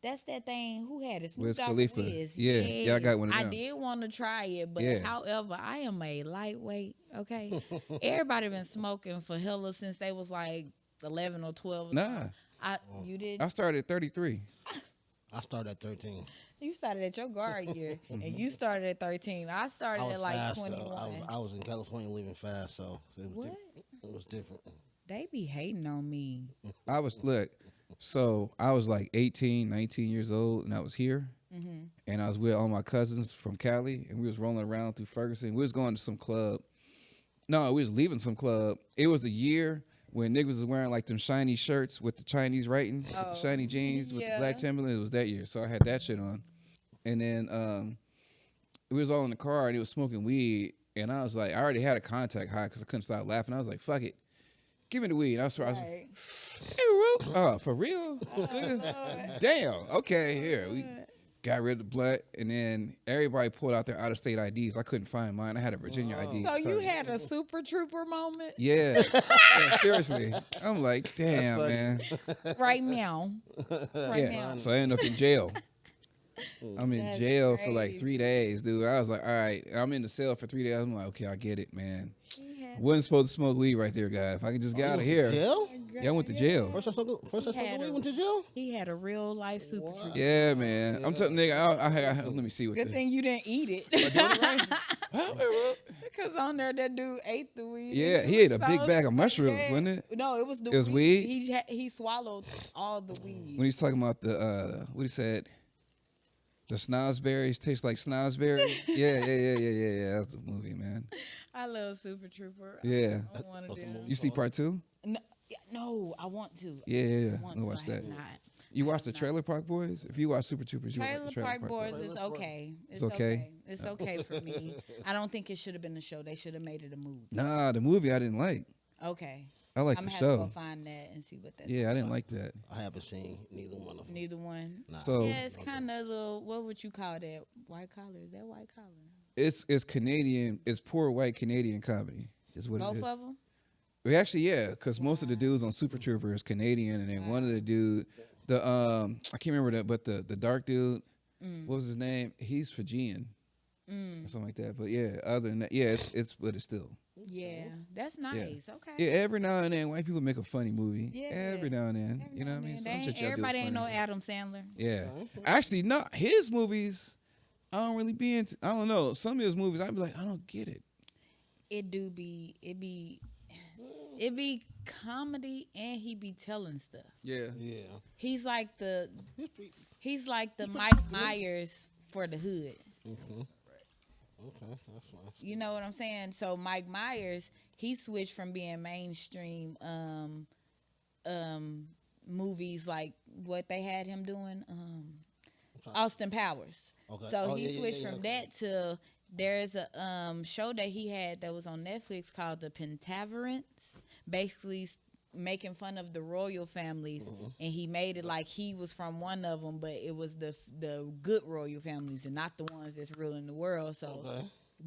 A: that's that thing. Who had it? Snoop Dogg Wiz.
B: Yeah, I got one of them.
A: I did want to try it, but however, I am a lightweight. Okay, everybody been smoking for hella since they was like 11 or 12.
B: Nah,
A: you did.
B: I started at 33.
C: I started at 13.
A: You started at your guard year, and you started at 13. I started at like
C: fast,
A: 21.
C: I was in California living fast, so it was different.
A: They be hating on me.
B: I was like 18, 19 years old, and I was here, and I was with all my cousins from Cali, and we was rolling around through Ferguson. We was going to some club. No, we was leaving some club. It was a year when niggas was wearing like them shiny shirts with the Chinese writing, with the shiny jeans, with the black Timberland. It was that year, so I had that shit on. And then we was all in the car, and he was smoking weed, and I was like, I already had a contact high because I couldn't stop laughing. I was like, fuck it. Give me the weed. I was like, oh, for real? Damn. Okay, here. We got rid of the blunt, and then everybody pulled out their out-of-state IDs. I couldn't find mine. I had a Virginia ID.
A: So you had a super trooper moment?
B: Yeah. Seriously. I'm like, damn, man.
A: Right now.
B: Now. So I ended up in jail. I'm in jail for like 3 days, dude. I was like, all right. I'm in the cell for 3 days. I'm like, okay, I get it, man. Wasn't supposed to smoke weed right there, guy. If I could just get out of here.
C: Jail?
B: Yeah, I went to jail.
C: First I smoked weed, went to jail?
A: He had a real life super trooper.
B: Yeah, man. I'm telling nigga, let me see what.
A: Good thing you didn't eat it. Because on there, that dude ate the weed.
B: Yeah, he ate a big bag of mushrooms, wasn't it?
A: No, it was the
B: weed.
A: He swallowed all the weed.
B: When he's talking about the what he said, the snozberries taste like snozberries. Yeah. That's the movie, man.
A: I love Super Trooper.
B: Yeah. You see part 2?
A: No, I want to.
B: Yeah. I watch that. You watch the Trailer Park Boys? If you watch Super Troopers, you watch the
A: Trailer Park Boys is okay.
B: It's okay.
A: It's okay for me. I don't think it should have been a show. They should have made it a movie.
B: Nah, the movie I didn't like.
A: Okay.
B: I like the show.
A: I'm going to go find that and see what that's
B: I didn't like that.
C: I haven't seen neither one of them.
A: Neither one?
C: Nah.
B: So,
A: yeah, it's kind of a little, what would you call that? White collar? Is that white collar?
B: It's Canadian. It's poor white Canadian comedy. Is what
A: Both
B: it is.
A: of them?
B: Well, actually, yeah, because most of the dudes on Super Trooper is Canadian, and then one of the dude, I can't remember that, but the dark dude, what was his name? He's Fijian or something like that. But yeah, other than that, yeah, but it's still.
A: Yeah, that's nice. Yeah. Okay.
B: Yeah, every now and then white people make a funny movie. Yeah. Every now and then, you know what I mean?
A: Everybody ain't no Adam Sandler.
B: Yeah. Actually, no, his movies, I don't really be into. I don't know. Some of his movies, I'd be like, I don't get it.
A: It be comedy and he be telling stuff.
B: Yeah.
A: He's like the Mike Myers for the hood.
C: Mm-hmm. Okay, that's fine.
A: You know what I'm saying? So Mike Myers, he switched from being mainstream movies like what they had him doing, Austin Powers. Okay. So he switched from that to there's a show that he had that was on Netflix called The Pentaverance, basically making fun of the royal families, and he made it like he was from one of them, but it was the good royal families and not the ones that's ruling the world. So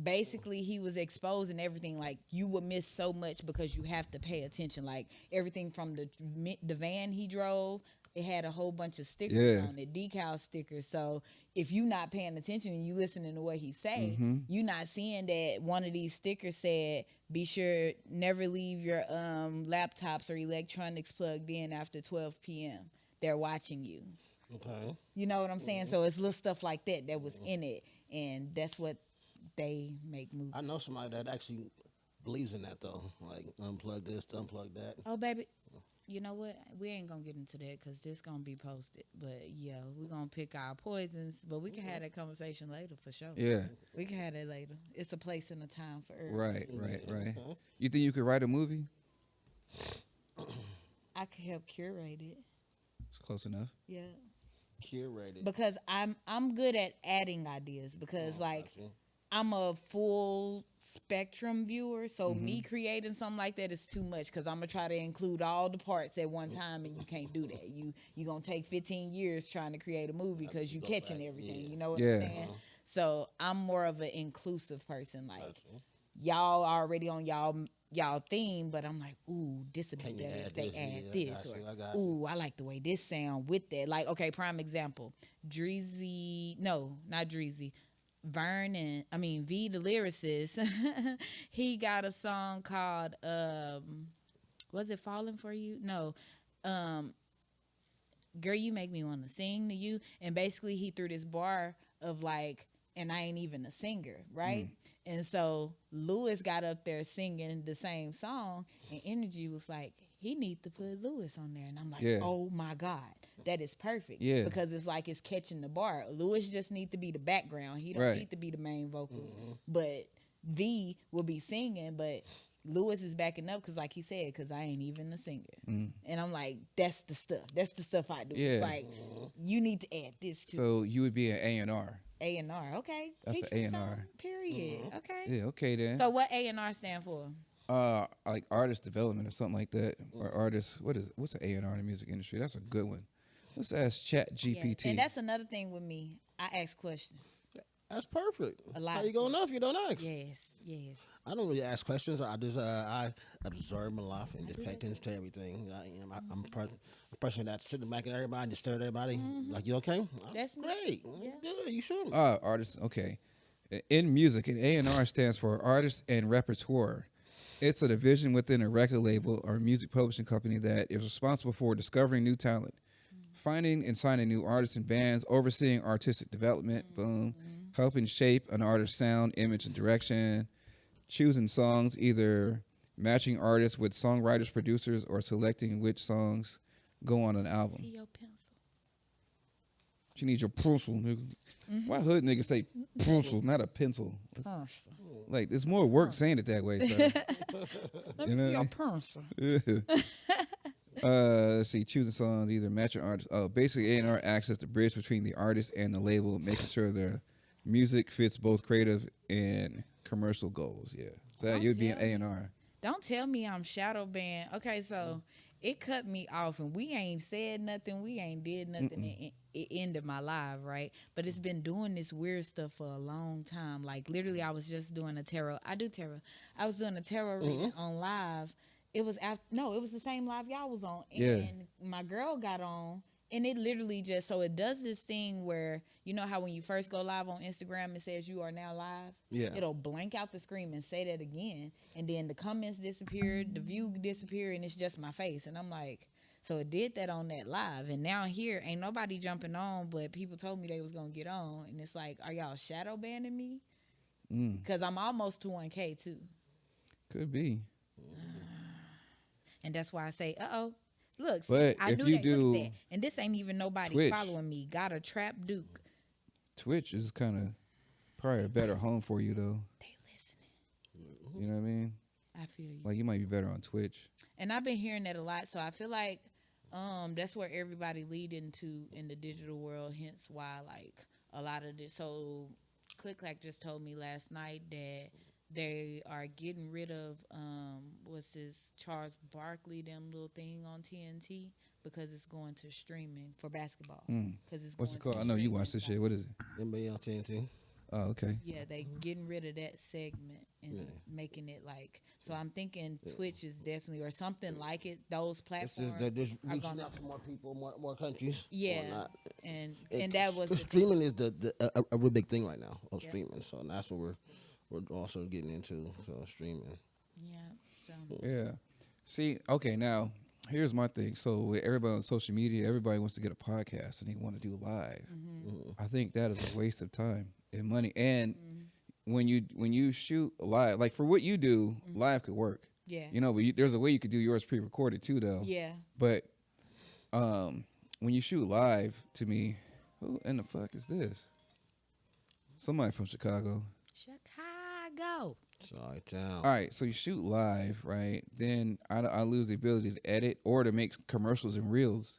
A: basically he was exposing everything, like you would miss so much because you have to pay attention, like everything from the van he drove it had a whole bunch of stickers on it, decal stickers. So if you not paying attention and you listening to what he say, you not seeing that one of these stickers said, be sure never leave your laptops or electronics plugged in after 12 p.m. They're watching you.
C: Okay.
A: You know what I'm saying? So it's little stuff like that was in it, and that's what they make movies.
C: I know somebody that actually believes in that though. Like unplug this, unplug that.
A: Oh, baby. You know what? We ain't gonna get into that because this gonna be posted. But yeah, we're gonna pick our poisons. But we can have that conversation later for sure.
B: Yeah,
A: we can have that later. It's a place and a time for everything.
B: Right. You think you could write a movie?
A: I could help curate it.
B: It's close enough.
A: Yeah.
C: Curate it.
A: Because I'm good at adding ideas because I'm a full spectrum viewer, so me creating something like that is too much because I'm gonna try to include all the parts at one time, and you can't do that. You gonna take 15 years trying to create a movie because you catching everything. You know what I'm saying? So I'm more of an inclusive person. Like y'all already on y'all theme, but I'm like, ooh, this would be better if they add this, or ooh, I like the way this sound with that. Like, okay, prime example, not Dreezy. V the lyricist, he got a song called was it Falling For You? No. Girl, you make me want to sing to you. And basically he threw this bar of like, and I ain't even a singer, right? And so Lewis got up there singing the same song, and Energy was like, he need to put Lewis on there. And I'm like, oh my God, that is perfect. Yeah. Because it's like it's catching the bar. Lewis just need to be the background. He don't need to be the main vocals. But V will be singing, but Lewis is backing up because, like he said, because I ain't even a singer. And I'm like, that's the stuff. That's the stuff I do. Yeah. It's like, you need to add this too.
B: So you would be an A&R.
A: A&R, okay.
B: That's an A&R.
A: Period. Okay.
B: Yeah, okay then.
A: So what A&R stand for?
B: Like artist development or something like that, or artist. What's an A&R in the music industry? That's a good one. Let's ask ChatGPT.
A: Yeah. And that's another thing with me. I ask questions.
C: That's perfect.
A: A lot.
C: How you gonna know if you don't ask?
A: Yes.
C: I don't really ask questions. I just I observe my life and just pay attention to everything. I'm a person that sitting back at everybody and just stare at everybody. Like, you okay?
A: That's
C: great. Yeah, you sure?
B: Artists. Okay. In music, an A&R stands for artist and repertoire. It's a division within a record label or music publishing company that is responsible for discovering new talent, finding and signing new artists and bands, overseeing artistic development, helping shape an artist's sound, image, and direction, choosing songs, either matching artists with songwriters, producers, or selecting which songs go on an album.
A: See your pencil.
B: She needs your pencil, nigga. Why hood niggas say pencil, not a pencil? Like, there's more work saying it that way. So.
A: Let me see your pencil.
B: Let's see, choosing songs, either matching artists. Basically, A&R acts as the bridge between the artist and the label, making sure their music fits both creative and commercial goals. Yeah, so you'd be an A&R.
A: Don't tell me I'm shadow banned. Okay, so it cut me off, and we ain't said nothing. We ain't did nothing. It ended my live, right? But it's been doing this weird stuff for a long time. Like, literally, I was just doing a tarot. I do tarot. I was doing a tarot reading on live. It was it was the same live y'all was on. And my girl got on, and it literally just, so it does this thing where, you know how when you first go live on Instagram, it says you are now live? Yeah. It'll blank out the screen and say that again. And then the comments disappeared, the view disappeared, and it's just my face. And I'm like, so it did that on that live. And now here, ain't nobody jumping on, but people told me they was going to get on. And it's like, are y'all shadow banning me? Because I'm almost to 1K too.
B: Could be.
A: And that's why I say, look,
B: but
A: I knew that, look at that. And this ain't even nobody
B: Twitch,
A: following me. Got a trap Duke.
B: Twitch is kind of probably a better home for you, though.
A: They listening.
B: You know what I mean?
A: I feel you.
B: Like, you might be better on Twitch. And
A: I've been hearing that a lot, so I feel like that's where everybody lead into in the digital world, hence why, like, a lot of this. So Click Clack just told me last night that they are getting rid of what's this Charles Barkley them little thing on TNT because it's going to streaming for basketball.
B: What's it called? I know you watch this shit. What is it?
C: NBA on TNT.
B: Oh, okay.
A: Yeah, they getting rid of that segment and making it like. So I'm thinking Twitch is definitely or something like it. Those
C: It's
A: platforms
C: just they're just
A: are
C: reaching
A: gonna.
C: out to more people, more countries.
A: Yeah,
C: Whatnot.
A: and that was the thing.
C: Streaming is a real big thing right now. Of
A: Yeah.
C: streaming, so that's what we're also getting into. So streaming.
A: Yeah. So
B: Yeah. See, okay, now here's my thing. So with everybody on social media, everybody wants to get a podcast and they want to do live. I think that is a waste of time and money. And when you shoot live, like for what you do, live could work.
A: yeah.
B: You know, but there's a way you could do yours pre-recorded too, though.
A: Yeah.
B: But when you shoot live, to me, who in the fuck is this? Somebody from Chicago.
A: Chicago.
C: Sorry, town.
B: All right, so you shoot live, right? Then I lose the ability to edit or to make commercials and reels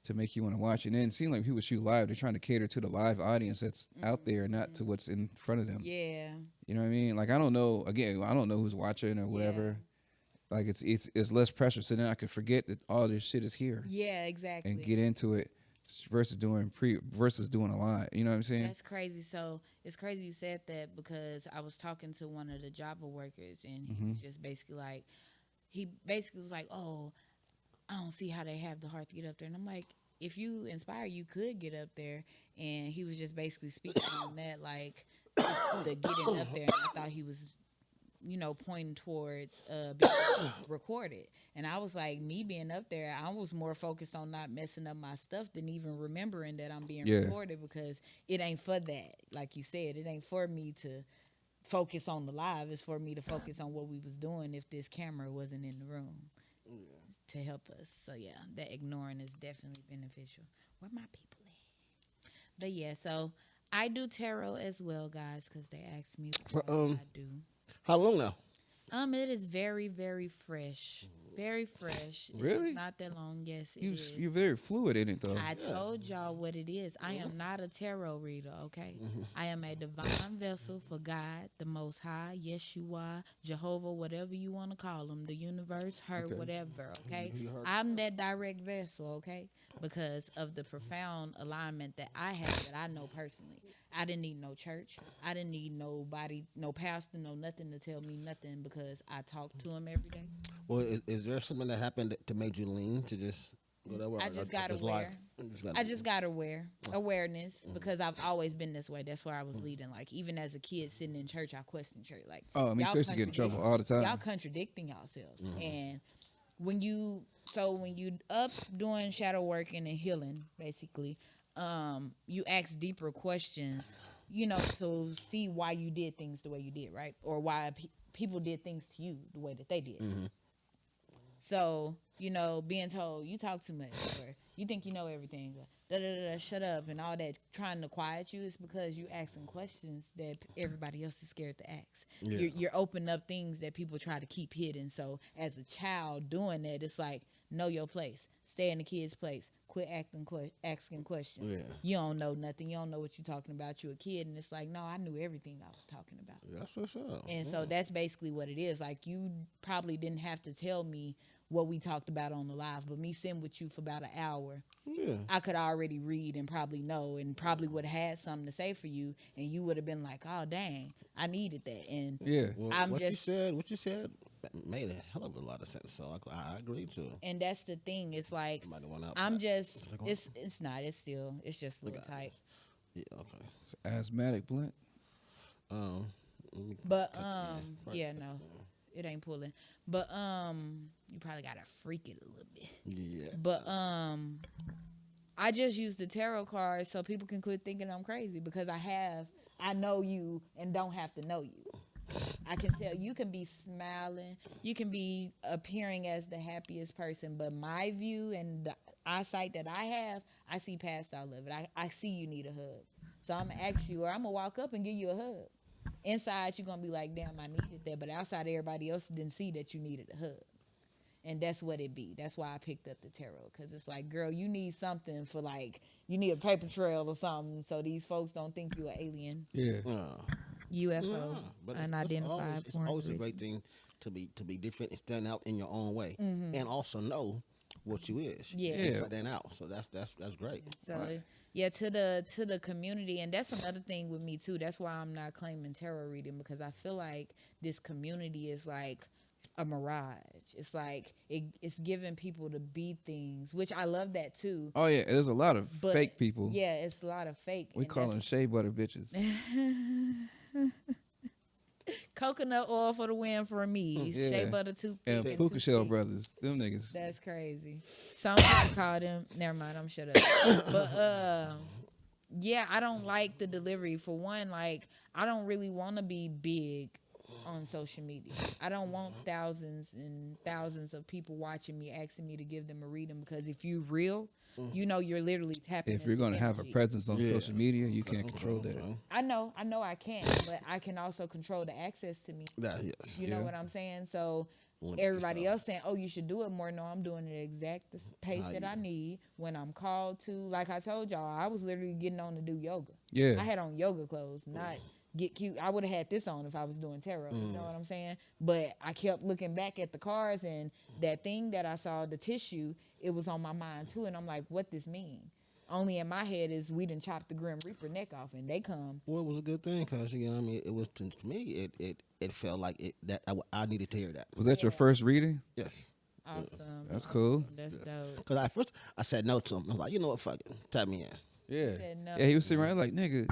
B: to make you want to watch. And then it seems like people shoot live, they're trying to cater to the live audience that's out there, not to what's in front of them.
A: Yeah.
B: You know what I mean? Like I don't know. Again, I don't know who's watching or whatever. Like it's less pressure, so then I could forget that all this shit is here
A: Yeah. Exactly.
B: and get into it versus doing a live. You know what I'm saying?
A: That's crazy. So it's crazy you said that because I was talking to one of the Java workers and he was just basically like, he basically was like, oh, I don't see how they have the heart to get up there. And I'm like, if you inspire, you could get up there. And he was just basically speaking on that, like the getting up there. And I thought he was, pointing towards being recorded. And I was like, me being up there, I was more focused on not messing up my stuff than even remembering that I'm being recorded because it ain't for that. Like you said, it ain't for me to focus on the live. It's for me to focus on what we was doing if this camera wasn't in the room to help us. So, yeah, that ignoring is definitely beneficial. Where my people at? But, yeah, so I do tarot as well, guys, because they asked me what I do.
C: How long now?
A: It is very, very fresh. Very fresh.
B: Really?
A: It's not that long. Yes, it is.
B: You're very fluid in it, though.
A: I told y'all what it is. I am not a tarot reader, okay? I am a divine vessel for God, the Most High, Yeshua, Jehovah, whatever you want to call him, the universe, her, whatever, okay? I'm that direct vessel, okay? Because of the profound alignment that I have that I know personally. I didn't need no church. I didn't need nobody, no pastor, no nothing to tell me nothing because I talk to him every day.
C: Well, is there something that happened that made you lean to just go that way?
A: I just got aware. I just got awareness because I've always been this way. That's where I was leading. Like even as a kid sitting in church, I questioned church. Like
B: me too. I used to get in trouble all the time.
A: Y'all contradicting yourselves. And when you up doing shadow working and healing, basically, you ask deeper questions, to see why you did things the way you did, right? Or why people did things to you the way that they did. So, being told you talk too much or you think you know everything, shut up and all that, trying to quiet you is because you asking questions that everybody else is scared to ask.
C: Yeah.
A: You're opening up things that people try to keep hidden. So as a child doing that, it's like, know your place. Stay in the kid's place. Quit asking questions.
C: Yeah.
A: You don't know nothing. You don't know what you're talking about. You're a kid. And it's like, no, I knew everything I was talking about.
C: That's what's up.
A: And so that's basically what it is. Like, you probably didn't have to tell me what we talked about on the live, but me sitting with you for about an hour, I could already read and probably know and probably would have had something to say for you, and you would have been like, oh, dang, I needed that. And
C: Well, what you said made a hell of a lot of sense, so I agree too.
A: And that's the thing. It's like, I'm just, it's just a little tight.
C: Yeah, okay.
B: It's asthmatic blunt.
A: But yeah, no, it ain't pulling. But you probably gotta freak it a little bit.
C: Yeah.
A: But I just use the tarot cards so people can quit thinking I'm crazy because I know you and don't have to know you. I can tell you can be smiling, you can be appearing as the happiest person, but my view and the eyesight that I have, I see past all of it. I see you need a hug. So I'm gonna ask you, or I'm gonna walk up and give you a hug. Inside, you're going to be like, damn, I needed that. But outside, everybody else didn't see that you needed a hug. And that's what it be. That's why I picked up the tarot. Because it's like, girl, you need something for, like, you need a paper trail or something so these folks don't think you're an alien.
B: Yeah.
A: UFO, unidentified.
C: It's always a great thing to be different and stand out in your own way. And also know what you is.
A: Yeah.
C: Inside and out. So that's great.
A: So yeah, to the community, and that's another thing with me too. That's why I'm not claiming tarot reading, because I feel like this community is like a mirage. It's like it's giving people to be things, which I love that too.
B: Oh yeah, there's a lot of
A: But
B: fake people.
A: yeah, it's a lot of fake.
B: We
A: and
B: call them
A: that's-
B: shea butter bitches.
A: coconut oil for the win for me.
B: Yeah.
A: Shea butter toothpick
B: And
A: and
B: Puka Shell
A: toothpick.
B: brothers, them niggas.
A: That's crazy. Some people call them. Never mind. I'm shut up. But yeah, I don't like the delivery. For one, like I don't really want to be big on social media. I don't want thousands and thousands of people watching me, asking me to give them a reading, because if you real, you know you're literally tapping.
B: If you're
A: into
B: gonna have a
A: energy.
B: presence on social media, you can't control that.
A: I know I can, but I can also control the access to me.
C: That yes.
A: You know
B: Yeah.
A: what I'm saying? So
C: Limit
A: everybody
C: yourself.
A: else saying, "Oh, you should do it more." No, I'm doing it exact the pace
C: How
A: that
C: you-
A: I need when I'm called to. Like I told y'all, I was literally getting on to do yoga.
B: Yeah.
A: I had on yoga clothes, not get cute. I would have had this on if I was doing tarot. You know what I'm saying? But I kept looking back at the cards, and that thing that I saw, the tissue, it was on my mind too. And I'm like, what this mean? Only in my head is we done chopped the Grim Reaper neck off, and they come.
C: Well, it was a good thing because you know what I mean. It was to me. It felt like that I needed to hear that.
B: Was that your first reading?
C: Yes.
A: Awesome.
B: That's cool.
A: That's dope.
C: Because at first I said no to him. I was like, you know what, fuck it, tap me in.
B: Yeah.
A: said no.
B: Yeah, he was sitting around like, nigga,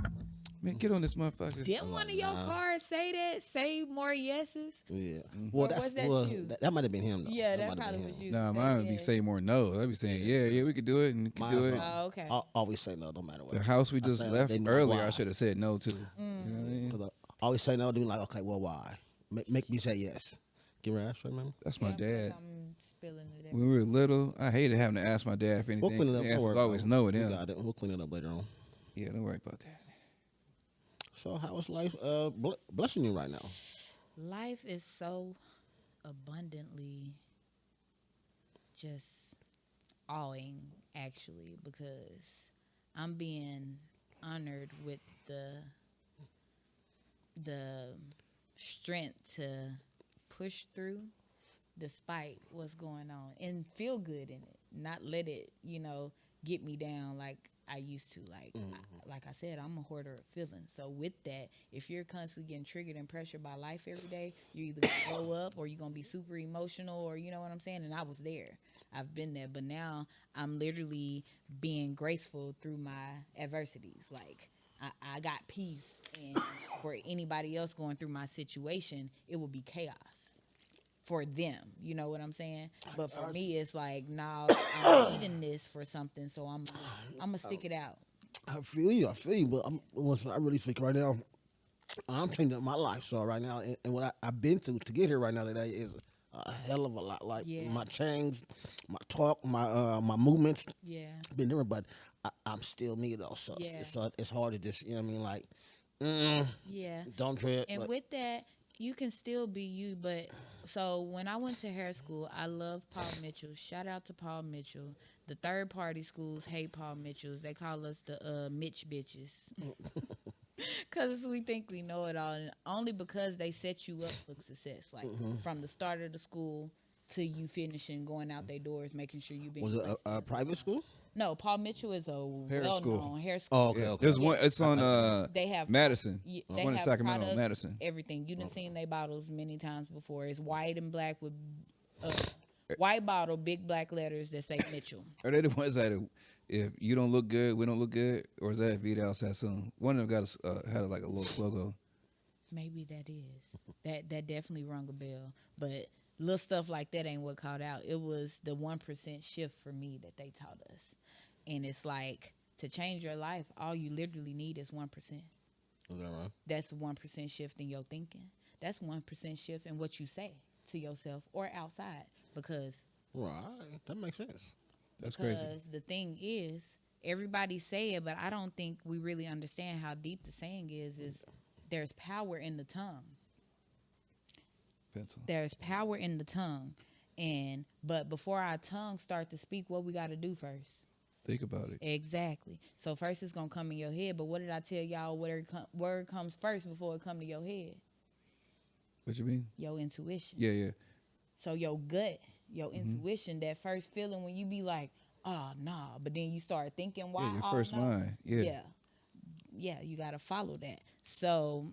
B: man, get on this motherfucker.
A: Didn't one of your cards say that? Say more yeses?
C: Yeah.
A: Or was that you?
C: That might have been him though.
A: Yeah, that
C: might have
A: probably
C: been
A: was
C: him.
A: you.
B: Nah,
A: Say
B: mine would be
A: yes.
B: say more no. I'd be saying, yeah, we could do it and could
C: Mine
B: do
C: as
B: it.
C: well.
A: Oh, okay.
C: I always say no, no matter what.
B: The house we
C: I
B: just
C: say
B: left
C: they know
B: earlier,
C: why.
B: I should have said no to. You know what I mean?
C: Because I always say no, then like, okay, well, why? Make me say yes. Give her ass, remember?
B: That's my
A: Yeah,
B: dad.
A: I'm spilling it.
B: When we were little, I hated having to ask my dad for anything.
C: We'll clean it up.
B: The
C: Don't
B: answer
C: worry
B: was always
C: about it.
B: no with
C: We
B: him.
C: got it. We'll clean it up later on.
B: Yeah, don't worry about that.
C: So how is life blessing you right now?
A: Life is so abundantly just awing, actually, because I'm being honored with the strength to push through despite what's going on and feel good in it, not let it, get me down like I used to. Like I said, I'm a hoarder of feelings. So with that, if you're constantly getting triggered and pressured by life every day, you're either gonna blow up or you're gonna be super emotional, or you know what I'm saying. And I was there. I've been there, but now I'm literally being graceful through my adversities. Like I got peace, and for anybody else going through my situation, it will be chaos for them. You know what I'm saying? But for me, it's like, nah, I'm needing this for something, so I'm gonna stick it out.
C: I feel you, but listen, I really think right now, I'm changing my life. So right now, and what I've been through to get here right now today is a hell of a lot. Like
A: Yeah.
C: my change, my talk, my movements
A: Yeah.
C: been different, but I'm still me though. So
A: Yeah.
C: it's hard to just, you know what I mean, like,
A: Yeah.
C: don't trip.
A: And
C: but-
A: with that, you can still be you. But so when I went to hair school, I love Paul Mitchell. Shout out to Paul Mitchell. The third party schools hate Paul Mitchells. They call us the Mitch bitches. Because we think we know it all. And only because they set you up for success. Like from the start of the school to you finishing, going out their doors, making sure you being
C: was it
A: blessed.
C: a private school?
A: No, Paul Mitchell is a
B: Hair school.
A: well-known hair school.
C: Oh, okay,
B: Yeah.
C: okay.
B: There's one. It's on
A: They have
B: Madison.
A: They
B: One in
A: have
B: Sacramento,
A: products,
B: Madison.
A: everything. You done seen their bottles many times before. It's white and black with white bottle, big black letters that say Mitchell.
B: Are they the ones that if you don't look good, we don't look good, or is that Vidal Sassoon? One of them got had like a little logo.
A: Maybe that is. That definitely rung a bell. But little stuff like that ain't what caught out. It was the 1% shift for me that they taught us. And it's like, to change your life, all you literally need is 1%.
C: Is that right?
A: That's 1% shift in your thinking. That's 1% shift in what you say to yourself or outside. Because
C: Right. That makes sense.
B: That's crazy.
A: Because the thing is, everybody say it, but I don't think we really understand how deep the saying is there's power in the tongue.
B: Pencil.
A: There's power in the tongue. But before our tongue start to speak, what we got to do first?
B: Think about it.
A: Exactly. So first it's going to come in your head, but what did I tell y'all? Word comes first before it come to your head?
B: What you mean?
A: Your intuition.
B: Yeah, yeah.
A: So your gut, your intuition, that first feeling when you be like, oh, nah. But then you start thinking, why?
B: Yeah, your
A: oh,
B: first
A: no.
B: mind. Yeah.
A: Yeah, you got to follow that. So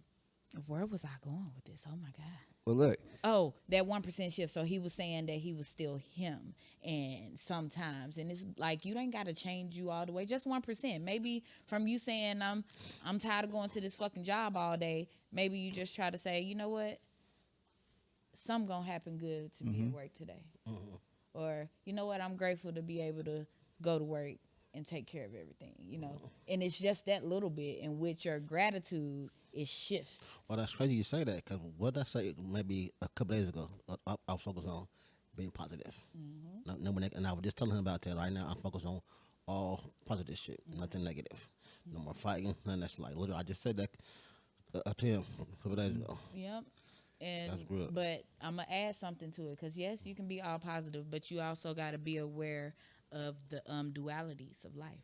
A: where was I going with this? Oh, my God.
B: Well, look.
A: Oh, that 1% shift. So he was saying that he was still him, and sometimes, and it's like you ain't got to change you all the way. Just 1%. Maybe from you saying I'm tired of going to this fucking job all day. Maybe you just try to say, you know what, something gonna happen good to be at work today, or you know what, I'm grateful to be able to go to work and take care of everything. You know, and it's just that little bit in which your gratitude it shifts.
C: Well, that's crazy you say that, because what did I say maybe a couple days ago? I was focused on being positive. And I was just telling him about that. Right now, I'm focused on all positive shit, nothing negative. No more fighting, nothing that's like, literally, I just said that to him a couple days ago.
A: Yep. And
C: That's good.
A: but I'm gonna add something to it, because yes, you can be all positive, but you also got to be aware of the dualities of life.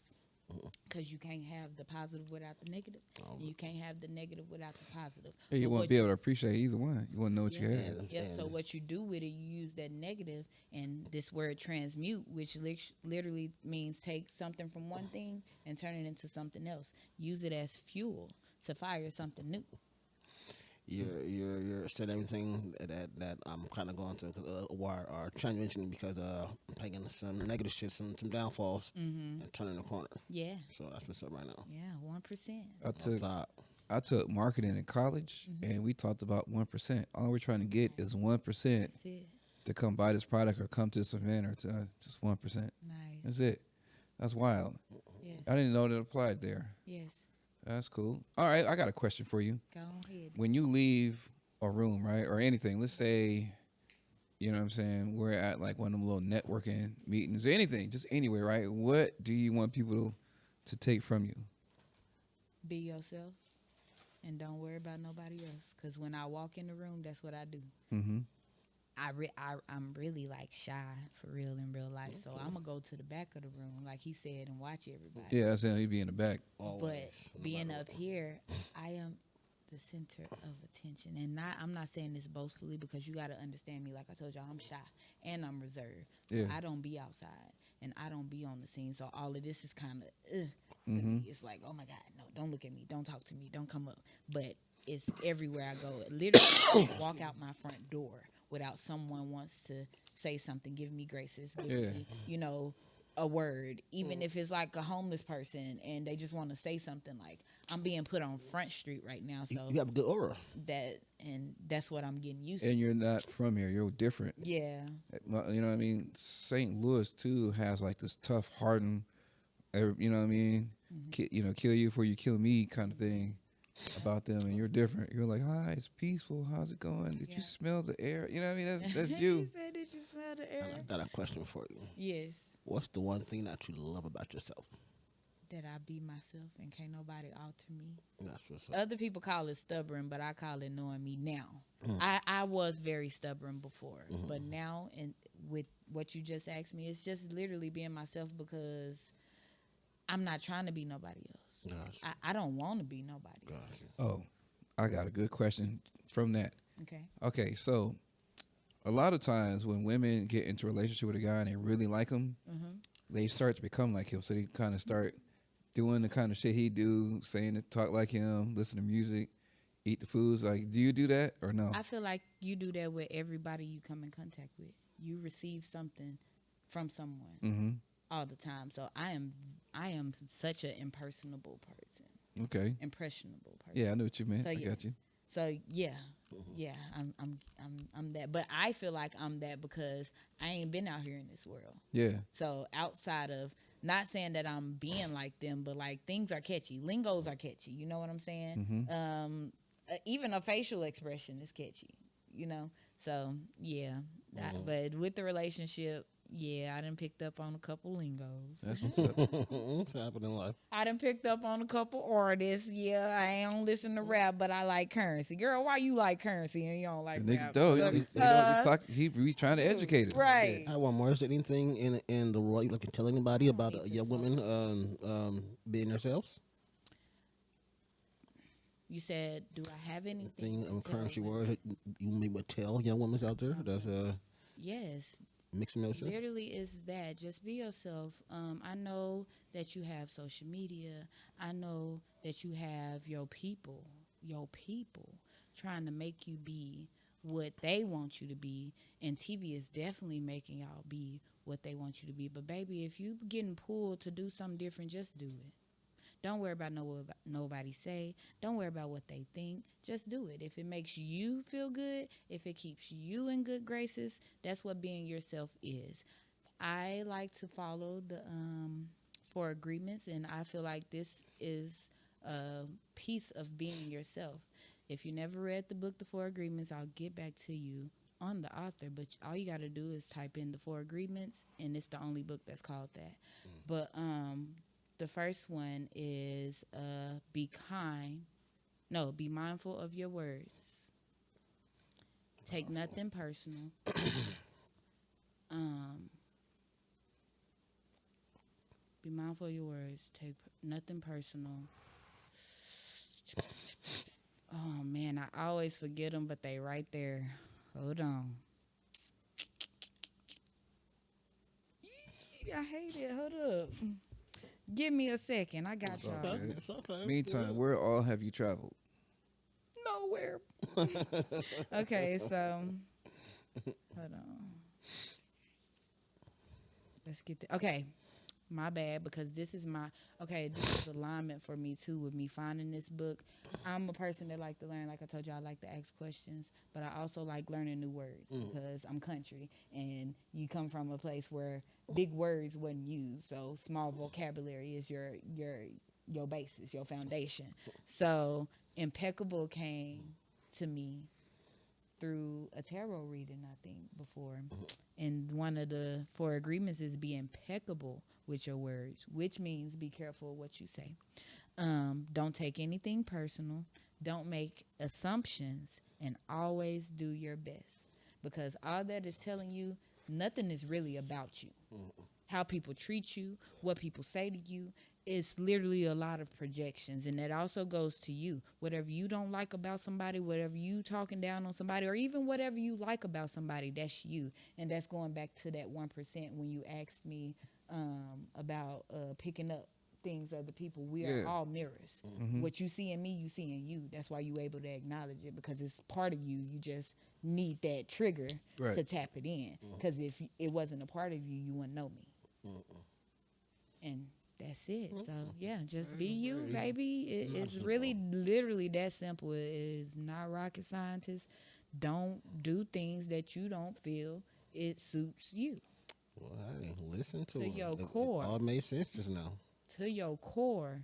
A: Because you can't have the positive without the negative. And you can't have the negative without the positive.
B: Yeah, you
A: But
B: want to
A: what
B: be able to appreciate either one. You want to know what you
A: Yeah.
B: have.
A: Yep. So what you do with it, you use that negative, and this word transmute, which literally means take something from one thing and turn it into something else. Use it as fuel to fire something new.
C: You're said everything that I'm kind of going to or transitioning, because I'm taking some negative shit, some downfalls, and turning the corner.
A: Yeah.
C: So that's what's up right now.
A: Yeah. 1%.
B: I took marketing in college, and we talked about 1%. All we're trying to get is 1%
A: That's it.
B: to come buy this product or come to this event, or to just 1%.
A: Nice.
B: That's it. That's wild.
A: Yes.
B: I didn't know that applied there.
A: Yes.
B: That's cool. All right, I got a question for you.
A: Go ahead.
B: When you leave a room, right, or anything, let's say, you know what I'm saying, we're at like one of them little networking meetings or anything, just anywhere, right? What do you want people to take from you?
A: Be yourself, and don't worry about nobody else. Because when I walk in the room, that's what I do.
B: Mm-hmm.
A: I'm really like shy for real in real life, so I'm gonna go to the back of the room, like he said, and watch everybody.
B: Yeah, that's saying you be in the back.
C: Always.
A: But being up here, I am the center of attention, and I'm not saying this boastfully, because you got to understand me. Like I told y'all, I'm shy and I'm reserved. So
B: Yeah.
A: I don't be outside and I don't be on the scene. So all of this is kind of it's like, oh my God, no, don't look at me, don't talk to me, don't come up. But it's everywhere I go. Literally, I can't walk out my front door without someone wants to say something, give me graces, give me, you know, a word, even if it's like a homeless person and they just want to say something. Like, I'm being put on Front Street right now, so
C: You have a good aura.
A: that's what I'm getting used to.
B: And you're not from here. You're different.
A: Yeah.
B: You know what I mean? St. Louis, too, has like this tough, hardened, you know what I mean? Kill you before you kill me kind of thing about them. And you're different. You're like, hi, it's peaceful. How's it going? Did you smell the air? You know what I mean? That's you.
A: He said, did you smell the air?
C: I got a question for you.
A: Yes.
C: What's the one thing that you love about yourself?
A: That I be myself and can't nobody alter me.
C: That's what's up.
A: Other people call it stubborn, but I call it knowing me now. I was very stubborn before, but now, and with what you just asked me, it's just literally being myself, because I'm not trying to be nobody else.
C: Gotcha.
A: I don't want to be nobody else.
C: Gotcha.
B: Oh, I got a good question from that. Okay, so a lot of times when women get into a relationship with a guy and they really like him, they start to become like him. So they kind of start doing the kind of shit he do, saying to talk like him, listen to music, eat the foods. Like, do you do that or no?
A: I feel like you do that with everybody you come in contact with. You receive something from someone all the time. So I am such an impersonable person.
B: Okay.
A: Impressionable person.
B: Yeah, I know what you meant.
A: So,
B: I
A: yeah.
B: got you.
A: So yeah, I'm that. But I feel like I'm that because I ain't been out here in this world.
B: Yeah.
A: So outside of, not saying that I'm being like them, but like things are catchy, lingos are catchy. You know what I'm saying? Even a facial expression is catchy. You know. So yeah, but with the relationship. Yeah, I done picked up on a couple lingos.
B: That's what's up.
C: What's happening in life?
A: I done picked up on a couple artists. Yeah, I don't listen to rap, but I like Currency. Girl, why you like Currency and you don't like
B: The
A: rap?
B: nigga, he trying to educate us.
A: Right.
C: I want more. Is there anything in the world you like to tell anybody about young women being themselves?
A: You said, do I have anything?
C: Thing
A: to tell
C: currency
A: women?
C: words that you may would tell young women out there? That's
A: Yes.
C: Mixed emotions.
A: Literally is that. Just be yourself. I know that you have social media. I know that you have your people trying to make you be what they want you to be. And TV is definitely making y'all be what they want you to be. But baby, if you getting pulled to do something different, just do it. Don't worry about what nobody say. Don't worry about what they think. Just do it. If it makes you feel good, if it keeps you in good graces, that's what being yourself is. I like to follow the four agreements, and I feel like this is a piece of being yourself. If you never read the book, The Four Agreements, I'll get back to you on the author, but all you got to do is type in The Four Agreements, and it's the only book that's called that. But the first one is be kind. No, be mindful of your words. Take nothing personal. Be mindful of your words. Take nothing personal. Oh man, I always forget them, but they right there. Hold on. I hate it. Hold up. Give me a second. I got y'all.
B: Okay.
C: It's okay.
B: Meantime, where all have you traveled?
A: Nowhere. Okay, so hold on. Let's get okay. My bad, because this is alignment for me too with me finding this book. I'm a person that like to learn. Like I told you, I like to ask questions, but I also like learning new words because I'm country and you come from a place where big words wasn't used. So small vocabulary is your basis, your foundation. So impeccable came to me through a tarot reading, I think, before. And one of the four agreements is be impeccable with your words, which means be careful of what you say. Don't take anything personal. Don't make assumptions, and always do your best. Because all that is telling you, nothing is really about you. How people treat you, what people say to you, it's literally a lot of projections, and that also goes to you. Whatever you don't like about somebody, whatever you talking down on somebody, or even whatever you like about somebody, that's you. And that's going back to that 1% when you asked me about picking up things of the people. We are all mirrors. What you see in me, you see in you. That's why you able to acknowledge it, because it's part of you. You just need that trigger to tap it in. Because if it wasn't a part of you, you wouldn't know me. And that's it. So yeah, just be you, baby. It's really literally that simple. It is not rocket scientist. Don't do things that you don't feel it suits you.
C: Well, hey, listen to
A: To
C: it.
A: your
C: It
A: core.
C: all made sense just now.
A: To your core.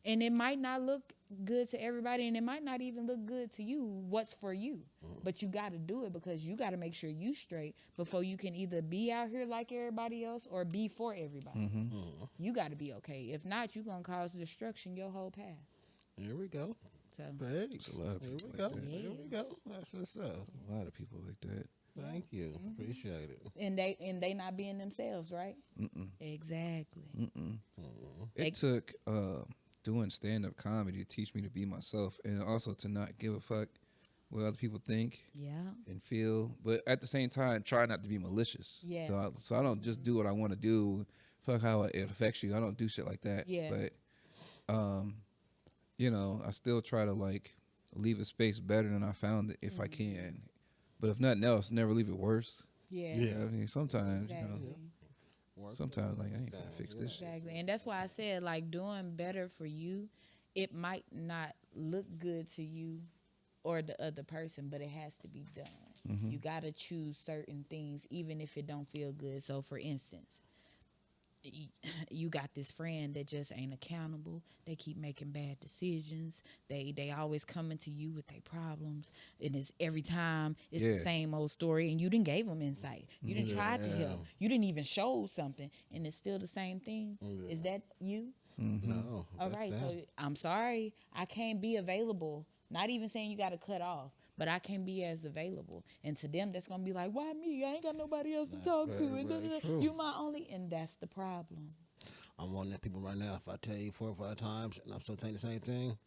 A: And it might not look good to everybody, and it might not even look good to you, what's for you. But you got to do it, because you got to make sure you straight before you can either be out here like everybody else or be for everybody. You got to be okay. If not, you're going to cause destruction your whole path.
C: Here we go.
A: So
C: Thanks.
B: A lot of
C: Here
B: people
C: we
B: like
C: go.
B: that.
C: Here we go. That's what's up.
B: A lot of people like that.
C: Thank you. Appreciate it.
A: and they not being themselves, right? Exactly.
B: It took doing stand-up comedy to teach me to be myself, and also to not give a fuck what other people think
A: Yeah.
B: and feel, but at the same time try not to be malicious.
A: Yeah.
B: So I don't just do what I want to do, fuck how it affects you. I don't do shit like that.
A: Yeah.
B: But you know, I still try to like leave a space better than I found it if I can. But if nothing else, never leave it worse.
A: Yeah.
B: You know what I mean, sometimes, you know,
A: Exactly.
B: sometimes like I ain't gonna fix this shit.
A: Exactly. And that's why I said, like, doing better for you, it might not look good to you or the other person, but it has to be done. You got to choose certain things, even if it don't feel good. So, for instance, you got this friend that just ain't accountable. They keep making bad decisions. They always coming to you with their problems, and it's every time it's the same old story. And you didn't gave them insight. You didn't try to help. You didn't even show something, and it's still the same thing. Is that you?
C: No.
A: All
C: that's
A: right.
C: them.
A: So I'm sorry, I can't be available. Not even saying you got to cut off, but I can't be as available. And to them, that's gonna be like, why me? I ain't got nobody else to talk to. And
C: very true.
A: you my only, and that's the problem.
C: I'm one of them people right now. If I tell you 4 or 5 times and I'm still saying the same thing,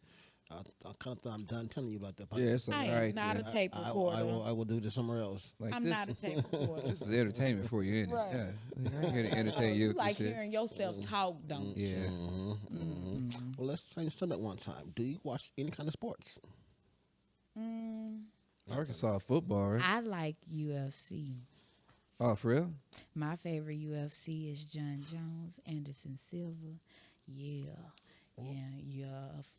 C: I kind of thought I'm done telling you about that.
B: Yeah, it's like,
A: I
B: all
A: am
B: right,
A: not
B: then.
A: a tape recorder.
C: I will do this somewhere else.
B: Like
A: I'm
B: this,
A: not a tape recorder.
B: this is entertainment for you, isn't it?
A: Right.
B: Yeah. I ain't here to entertain you
A: You
B: with
A: like
B: this shit.
A: hearing yourself talk, don't you?
B: Yeah.
C: Well, let's change to that one time. Do you watch any kind of sports?
B: Arkansas football, right?
A: I like UFC.
B: Oh, for real?
A: My favorite UFC is John Jones, Anderson Silva. Yeah. Yeah.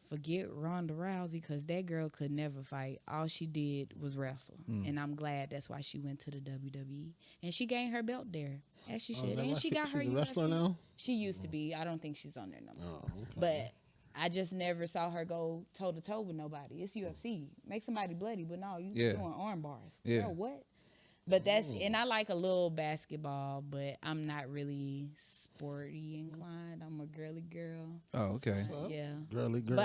A: Forget Ronda Rousey because that girl could never fight. All she did was wrestle. And I'm glad that's why she went to the WWE. And she gained her belt there, as she should. And she got her
C: she's a
A: UFC.
C: wrestler now?
A: She used to be. I don't think she's on there no more.
C: Oh, okay.
A: But I just never saw her go toe-to-toe with nobody. It's UFC. Make somebody bloody, but no, you doing arm bars.
B: Yeah.
A: Girl, what? But that's, and I like a little basketball, but I'm not really sporty inclined. I'm a girly girl.
B: Oh, okay.
A: Yeah.
C: Girly girl.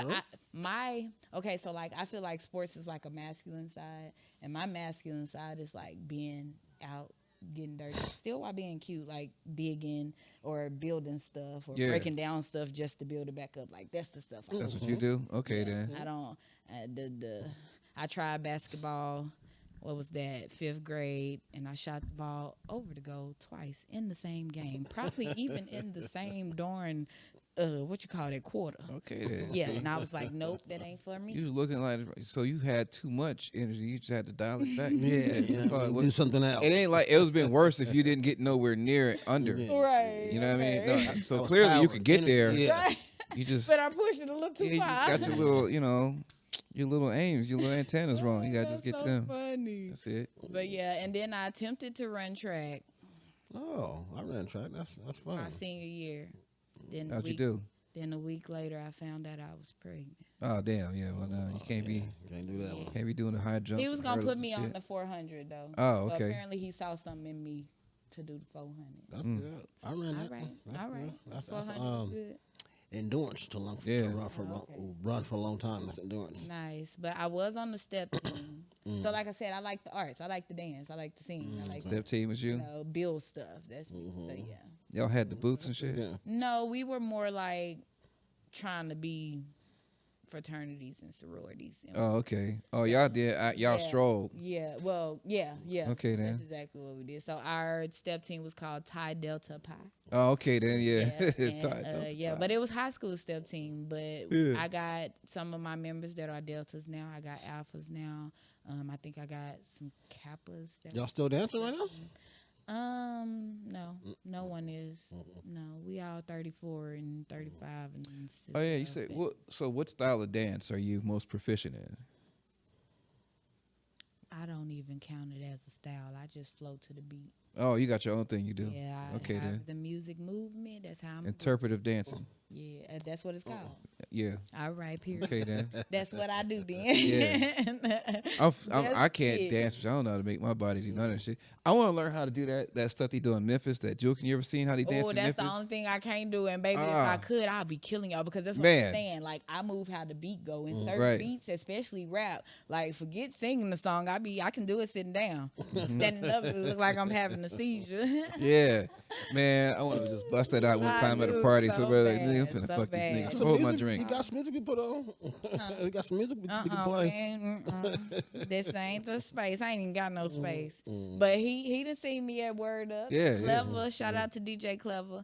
A: But so like I feel like sports is like a masculine side, and my masculine side is like being out, getting dirty, still while being cute, like digging or building stuff or breaking down stuff just to build it back up. Like that's the stuff.
B: That's what you do? Okay, then.
A: I don't. I tried basketball. What was that? 5th grade, and I shot the ball over the goal twice in the same game, probably even in the same darn quarter.
B: Okay, then.
A: Yeah, and I was like, nope, that ain't for me.
B: You was looking like, so you had too much energy. You just had to dial it back.
C: Do something else.
B: It ain't like it was been worse if you didn't get nowhere near it under.
A: Right.
B: You know what I mean? No, so
C: That was
B: clearly you
C: power.
B: could get there.
C: Yeah.
A: Right.
B: You just,
A: But I pushed it a little too
B: you
A: far.
B: just got your little, your little aims, your little antennas wrong. You gotta just get
A: That's
B: them.
A: so funny.
B: That's it.
A: But yeah, and then I attempted to run track
C: Oh, I ran track. That's fun.
A: my senior year. Then
B: How'd you do?
A: Then a week later, I found out I was pregnant.
B: Oh damn, yeah. Well, no, you can't be
C: Can't do that one.
B: can't be doing the high jump.
A: He was gonna put me on the 400 though.
B: Oh,
A: So
B: okay.
A: apparently he saw something in me to do the 400.
C: That's good. I ran
A: All
C: that.
A: right,
C: one. That's
A: all right.
C: good. That's
A: 400 was good.
C: endurance to long
B: Yeah.
C: run for a long time. That's endurance.
A: Nice, but I was on the step team. So like I said, I like the arts. I like to dance. I like to sing. I like
B: Step team was
A: you
B: you?
A: know, build stuff. That's me. So yeah.
B: Y'all had the boots and shit?
C: Yeah.
A: No, we were more like trying to be fraternities and sororities. And
B: Oh, okay. Oh, y'all did. Y'all strolled.
A: Yeah, well, yeah.
B: Okay, then.
A: That's exactly what we did. So our step team was called Pi Delta Pi.
B: Oh, okay then. Yeah.
A: And,
B: Tied up.
A: but it was high school step team. But
B: Yeah.
A: I got some of my members that are deltas now. I got alphas now. I think I got some kappas.
C: Y'all still dancing right now?
A: No one is. No, we all 34 and 35 and still
B: Oh yeah, you
A: up
B: said
A: and-
B: what? So what style of dance are you most proficient in?
A: I don't even count it as a style. I just flow to the beat.
B: Oh, you got your own thing you do.
A: Yeah.
B: Okay
A: however
B: then.
A: the music movement. That's how I'm.
B: Interpretive dancing.
A: Yeah, that's what it's called.
B: Yeah.
A: All right, period.
B: Okay then.
A: That's what I do then.
B: Yeah. I can't
A: it.
B: dance, but I don't know how to make my body do none of that shit. I want to learn how to do that stuff they do in Memphis. That joking. You ever seen how they dance
A: Oh,
B: in
A: that's
B: Memphis?
A: the only thing I can't do. And baby, if
B: Ah.
A: I could, I'd be killing y'all because that's what
B: Man.
A: I'm saying. Like I move how the beat go in certain
B: Right.
A: beats, especially rap. Like forget singing the song. I can do it sitting down. Standing up, it look like I'm having a seizure.
B: Yeah, man. I want to just bust that out one
A: I
B: time at a
A: do
B: party.
A: so
B: So brother, like,
A: bad,
B: nigga, I'm finna
A: so
B: fuck these
A: bad.
B: niggas.
C: Some
B: Hold my
C: music-
B: drink.
C: You got some music you put on? You got some music we can play?
A: Man, this ain't the space. I ain't even got no space. But he done seen me at Word Up.
B: Yeah, yeah.
A: Clever. Shout out to DJ Clever.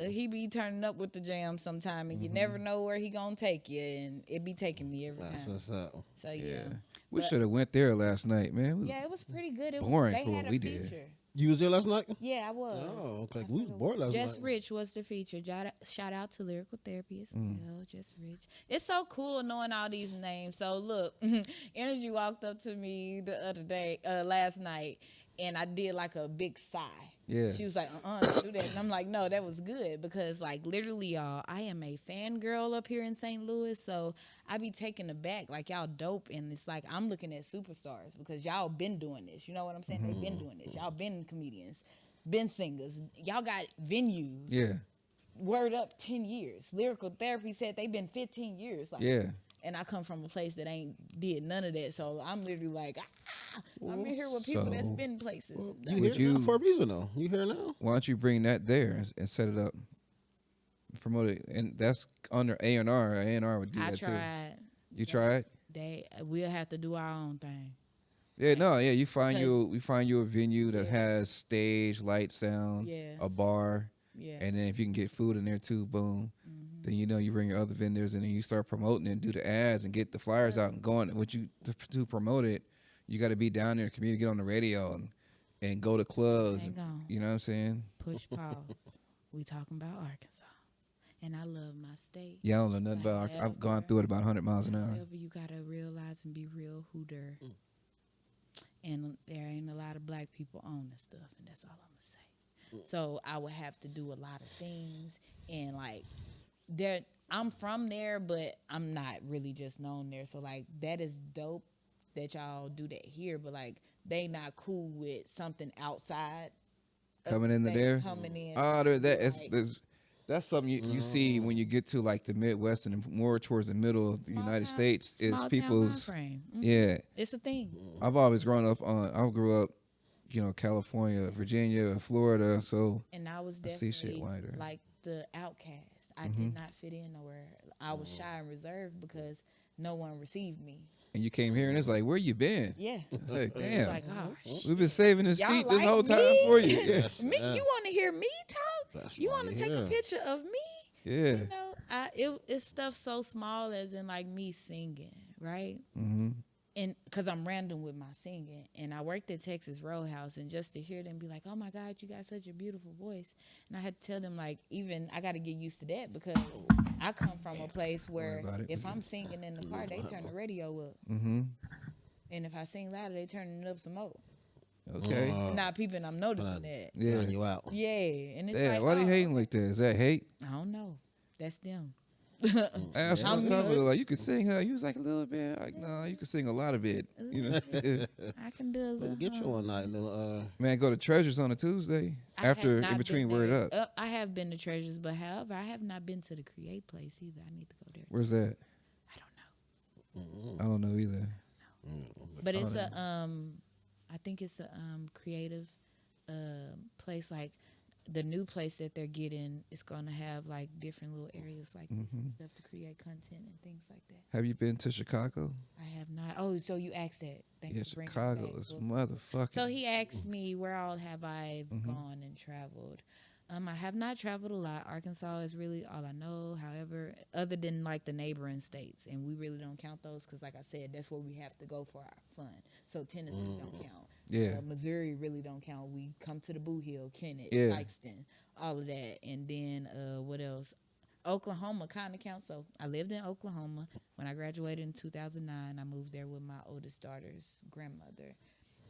A: He be turning up with the jam sometime, and you never know where he gonna take you, and it be taking me every
C: That's
A: time.
C: what's up.
A: So yeah.
B: Yeah, we
A: But-
B: should have went there last night, man.
A: Yeah, it was pretty good. It
B: boring
A: was,
B: for
A: they
B: what
A: had a
B: we did.
A: feature.
C: You was there last night?
A: Yeah, I was.
C: Oh, okay. We was bored last
A: Just
C: night.
A: Rich was the feature. Shout out to Lyrical Therapy as
B: Mm.
A: well. Just Rich. It's so cool knowing all these names. So look, Energy walked up to me the other day, last night, and I did like a big sigh.
B: Yeah.
A: She was like, don't do that. And I'm like, no, that was good because like literally y'all, I am a fangirl up here in St. Louis. So I be taken aback like y'all dope. And it's like, I'm looking at superstars because y'all been doing this. You know what I'm saying? They've been doing this. Y'all been comedians, been singers. Y'all got venues.
B: Yeah,
A: Word Up 10 years. Lyrical Therapy said they've been 15 years. Like,
B: yeah.
A: and I come from a place that ain't did none of that. So I'm literally like, I'm in here with people that's
B: So-
A: been places.
C: You
B: Would
C: here now
B: you-
C: for a reason, though. You here now?
B: Why don't you bring that there and set it up, promote it, and that's under A&R. A&R would do
A: I
B: that too.
A: tried.
B: You tried?
A: We'll have to do our own thing.
B: Yeah, no, yeah. You find
A: Because-
B: we find you a venue that
A: Yeah.
B: has stage, light, sound,
A: Yeah.
B: a bar,
A: Yeah.
B: and then if you can get food in there too, boom.
A: Mhm.
B: Then you bring your other vendors, and then you start promoting it, and do the ads, and get the flyers out and going. What you to promote it, you got to be down there in the community, get on the radio, and go to clubs.
A: Hang on.
B: You know what I'm saying?
A: Push pause. We talking about Arkansas, and I love my state.
B: Yeah, I don't know nothing about. I've gone
A: However-
B: through it about 100 miles an hour.
A: However, you gotta realize and be real who there. And there ain't a lot of black people on this stuff, and that's all I'm gonna say. So I would have to do a lot of things, and like, I'm from there, but I'm not really just known there. So like, that is dope that y'all do that here, but like, they not cool with something outside of
B: Coming
A: the
B: in
A: state
B: there.
A: coming in.
B: Oh,
A: like,
B: that's something you see when you get to like the Midwest and more towards the middle of the
A: Small
B: United
A: town-
B: States. Is
A: small town
B: people's
A: mind frame. Mhm.
B: yeah.
A: It's a thing.
B: I've always grown up I grew up, California, Virginia, Florida. So
A: And I was
B: I see
A: definitely
B: shit wider.
A: like the outcast. I
B: Mm-hmm.
A: did not fit in nowhere. I was shy and reserved because no one received me.
B: and you came here and it's like, where you been?
A: Yeah.
B: Like,
A: It's
B: damn,
A: like, oh,
B: we've been saving this
A: y'all
B: seat this
A: like
B: whole time
A: me?
B: for you. Yeah,
A: Me, you want to hear me talk?
C: That's
A: You
C: why
A: want to
C: you're
A: take a
C: here.
A: picture of me?
B: yeah.
A: You know, it's stuff so small as in like me singing, right?
B: Mm-hmm.
A: And because I'm random with my singing, and I worked at Texas Roadhouse, and just to hear them be like, "Oh my God, you got such a beautiful voice," and I had to tell them like, even I got to get used to that because I come from a place where
B: about it.
A: if I'm singing in the car, they turn the radio up,
B: Mm-hmm.
A: and if I sing louder, they turn it up some more.
B: Okay.
A: Not peeping, I'm noticing that.
B: Yeah.
C: Find you out.
A: Yeah, and it's
B: Yeah.
A: like,
B: Why they
A: oh,
B: hating like that? Is that hate?
A: I don't know. That's them.
B: I asked
A: I'm
B: one time,
A: good.
B: like, you could sing, huh? You was like a little bit. Like, no, you could sing a lot of it. You know, Yeah.
A: I can do a little.
C: We'll get you one night.
B: Man, go to Treasures on a Tuesday
A: I have
B: after
A: not
B: in between
A: been
B: Word
A: there.
B: Up.
A: I have been to Treasures, but however, I have not been to the Create place either. I need to go there.
B: Where's that?
A: I don't know.
B: I don't know either.
A: But it's
B: Oh,
A: I think it's a creative place. Like the new place that they're getting is going to have like different little areas like this and stuff to create content and things like that.
B: Have you been to Chicago?
A: I have not. Oh, so you asked that? Thanks
B: Yeah,
A: for bringing it
B: Chicago
A: back.
B: is
A: Well,
B: motherfucking.
A: so he asked me where all have I gone and traveled. I have not traveled a lot. Arkansas is really all I know. However, other than like the neighboring states, and we really don't count those because, like I said, that's where we have to go for our fun. So Tennessee don't count.
B: Yeah.
A: Missouri really don't count. We come to the Boo Hill, Kennett,
B: Yeah.
A: Lykeston, all of that, and then what else? Oklahoma kind of counts. So I lived in Oklahoma when I graduated in 2009. I moved there with my oldest daughter's grandmother.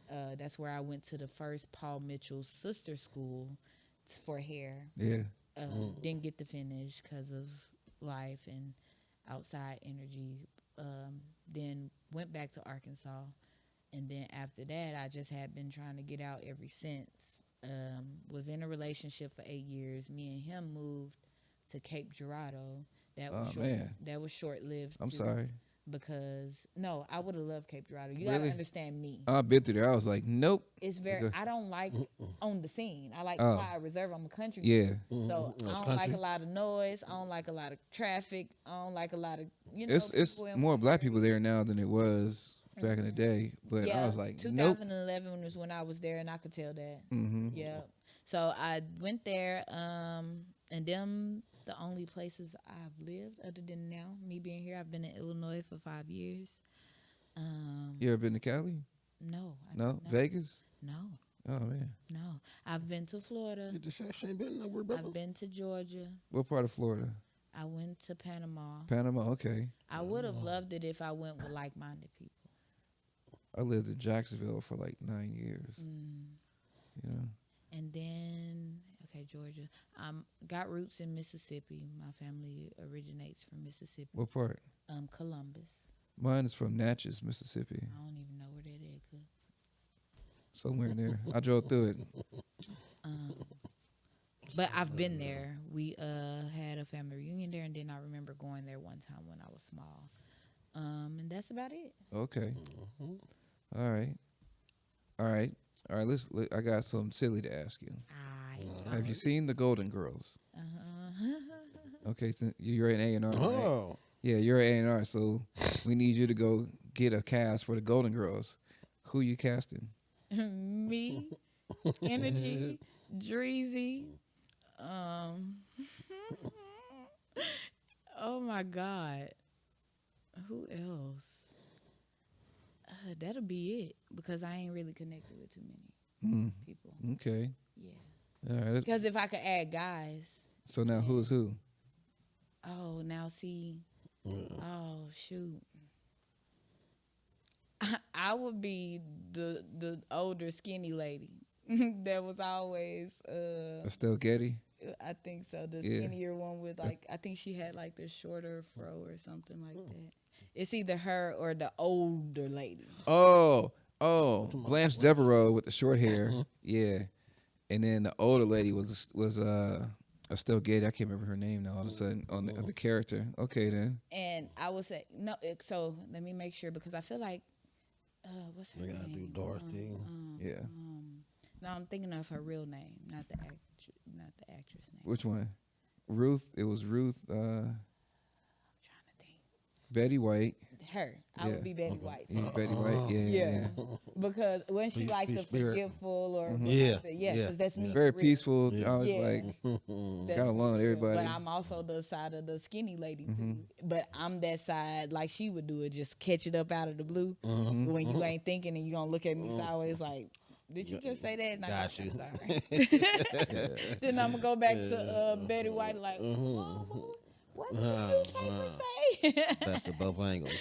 A: That's where I went to the first Paul Mitchell's sister school for hair.
B: Yeah.
A: Didn't get to finish because of life and outside energy. Then went back to Arkansas. And then after that, I just had been trying to get out ever since. Was in a relationship for 8 years. Me and him moved to Cape Girardeau. That was
B: Oh, man.
A: That was short lived.
B: I'm sorry.
A: Because no, I would have loved Cape Girardeau. You
B: Really?
A: gotta understand me.
B: I've been through there. I was like, nope.
A: It's very.
B: Okay.
A: I don't like on the scene. I like
B: Oh.
A: quiet reserve. I'm a country.
B: Yeah.
A: So I
C: That's
A: don't like
C: country.
A: a lot of noise. I don't like a lot of traffic. I don't like a lot of
B: It's
A: people in
B: more
A: my
B: black
A: area.
B: people there now than it was back in the day. But I was like, nope.
A: 2011 was when I was there, and I could tell that.
B: Mm-hmm.
A: Yeah. So I went there, and them the only places I've lived other than now me being here. I've been in Illinois for 5 years.
B: You ever been to Cali?
A: No.
B: No. Vegas?
A: No.
B: Oh man.
A: No. I've been to Florida.
C: You just said she ain't been nowhere, brother.
A: I've been to Georgia.
B: What part of Florida?
A: I went to Panama.
B: Panama. Okay.
A: I would have loved it if I went with like-minded people.
B: I lived in Jacksonville for like 9 years. You know.
A: And then, okay, Georgia. Got roots in Mississippi. My family originates from Mississippi.
B: What part?
A: Columbus.
B: Mine is from Natchez, Mississippi.
A: I don't even know where that is. Cause,
B: Somewhere in there. I drove through it.
A: but I've been there. We had a family reunion there, and then I remember going there one time when I was small. And that's about it.
B: Okay. All right. All right. All right. I got something silly to ask you. Have you seen the Golden Girls? Okay, so you're an A&R, right?
C: Oh,
B: Yeah, you're an A&R, so we need you to go get a cast for the Golden Girls. Who you casting?
A: Me, Energy, Dreezy. Um, oh my God. Who else? That'll be it because I ain't really connected with too many people.
B: Okay.
A: Yeah.
B: All right.
A: Because if I could add guys,
B: So now who's who?
A: oh, now see, oh shoot, I would be the older skinny lady that was always
B: Estelle Getty?
A: I think so, the
B: Yeah.
A: skinnier one with like I think she had like the shorter fro or something like that. It's either her or the older lady.
B: Oh, Blanche Devereaux with the short hair. Yeah. And then the older lady was Estelle Getty. I can't remember her name now all of a sudden on the character. Okay then.
A: And I would say no. So let me make sure because I feel like what's her
C: We
A: name?
C: gotta do Dorothy.
B: Yeah.
A: No, I'm thinking of her real name, not the actress name.
B: Which one? Ruth. It was Ruth.
A: I'm trying to think.
B: Betty White.
A: Her. I would be Betty White.
B: Yeah, Betty White. Yeah.
A: Because when she like the
C: spirit.
A: forgetful or
C: Yeah.
A: yeah, because that's me.
B: Very
A: for real.
B: peaceful.
C: Yeah.
B: I was
A: Yeah.
B: like,
A: That's
B: got along with
A: me for real.
B: everybody.
A: But I'm also the side of the skinny lady too. But I'm that side like she would do it, just catch it up out of the blue when you ain't thinking and you gonna look at me sideways like. Did you just say that? And
C: Got you.
A: I'm sorry. Then I'm gonna go back to Betty White like, Mama, what did the newspaper say?
C: That's the both angles.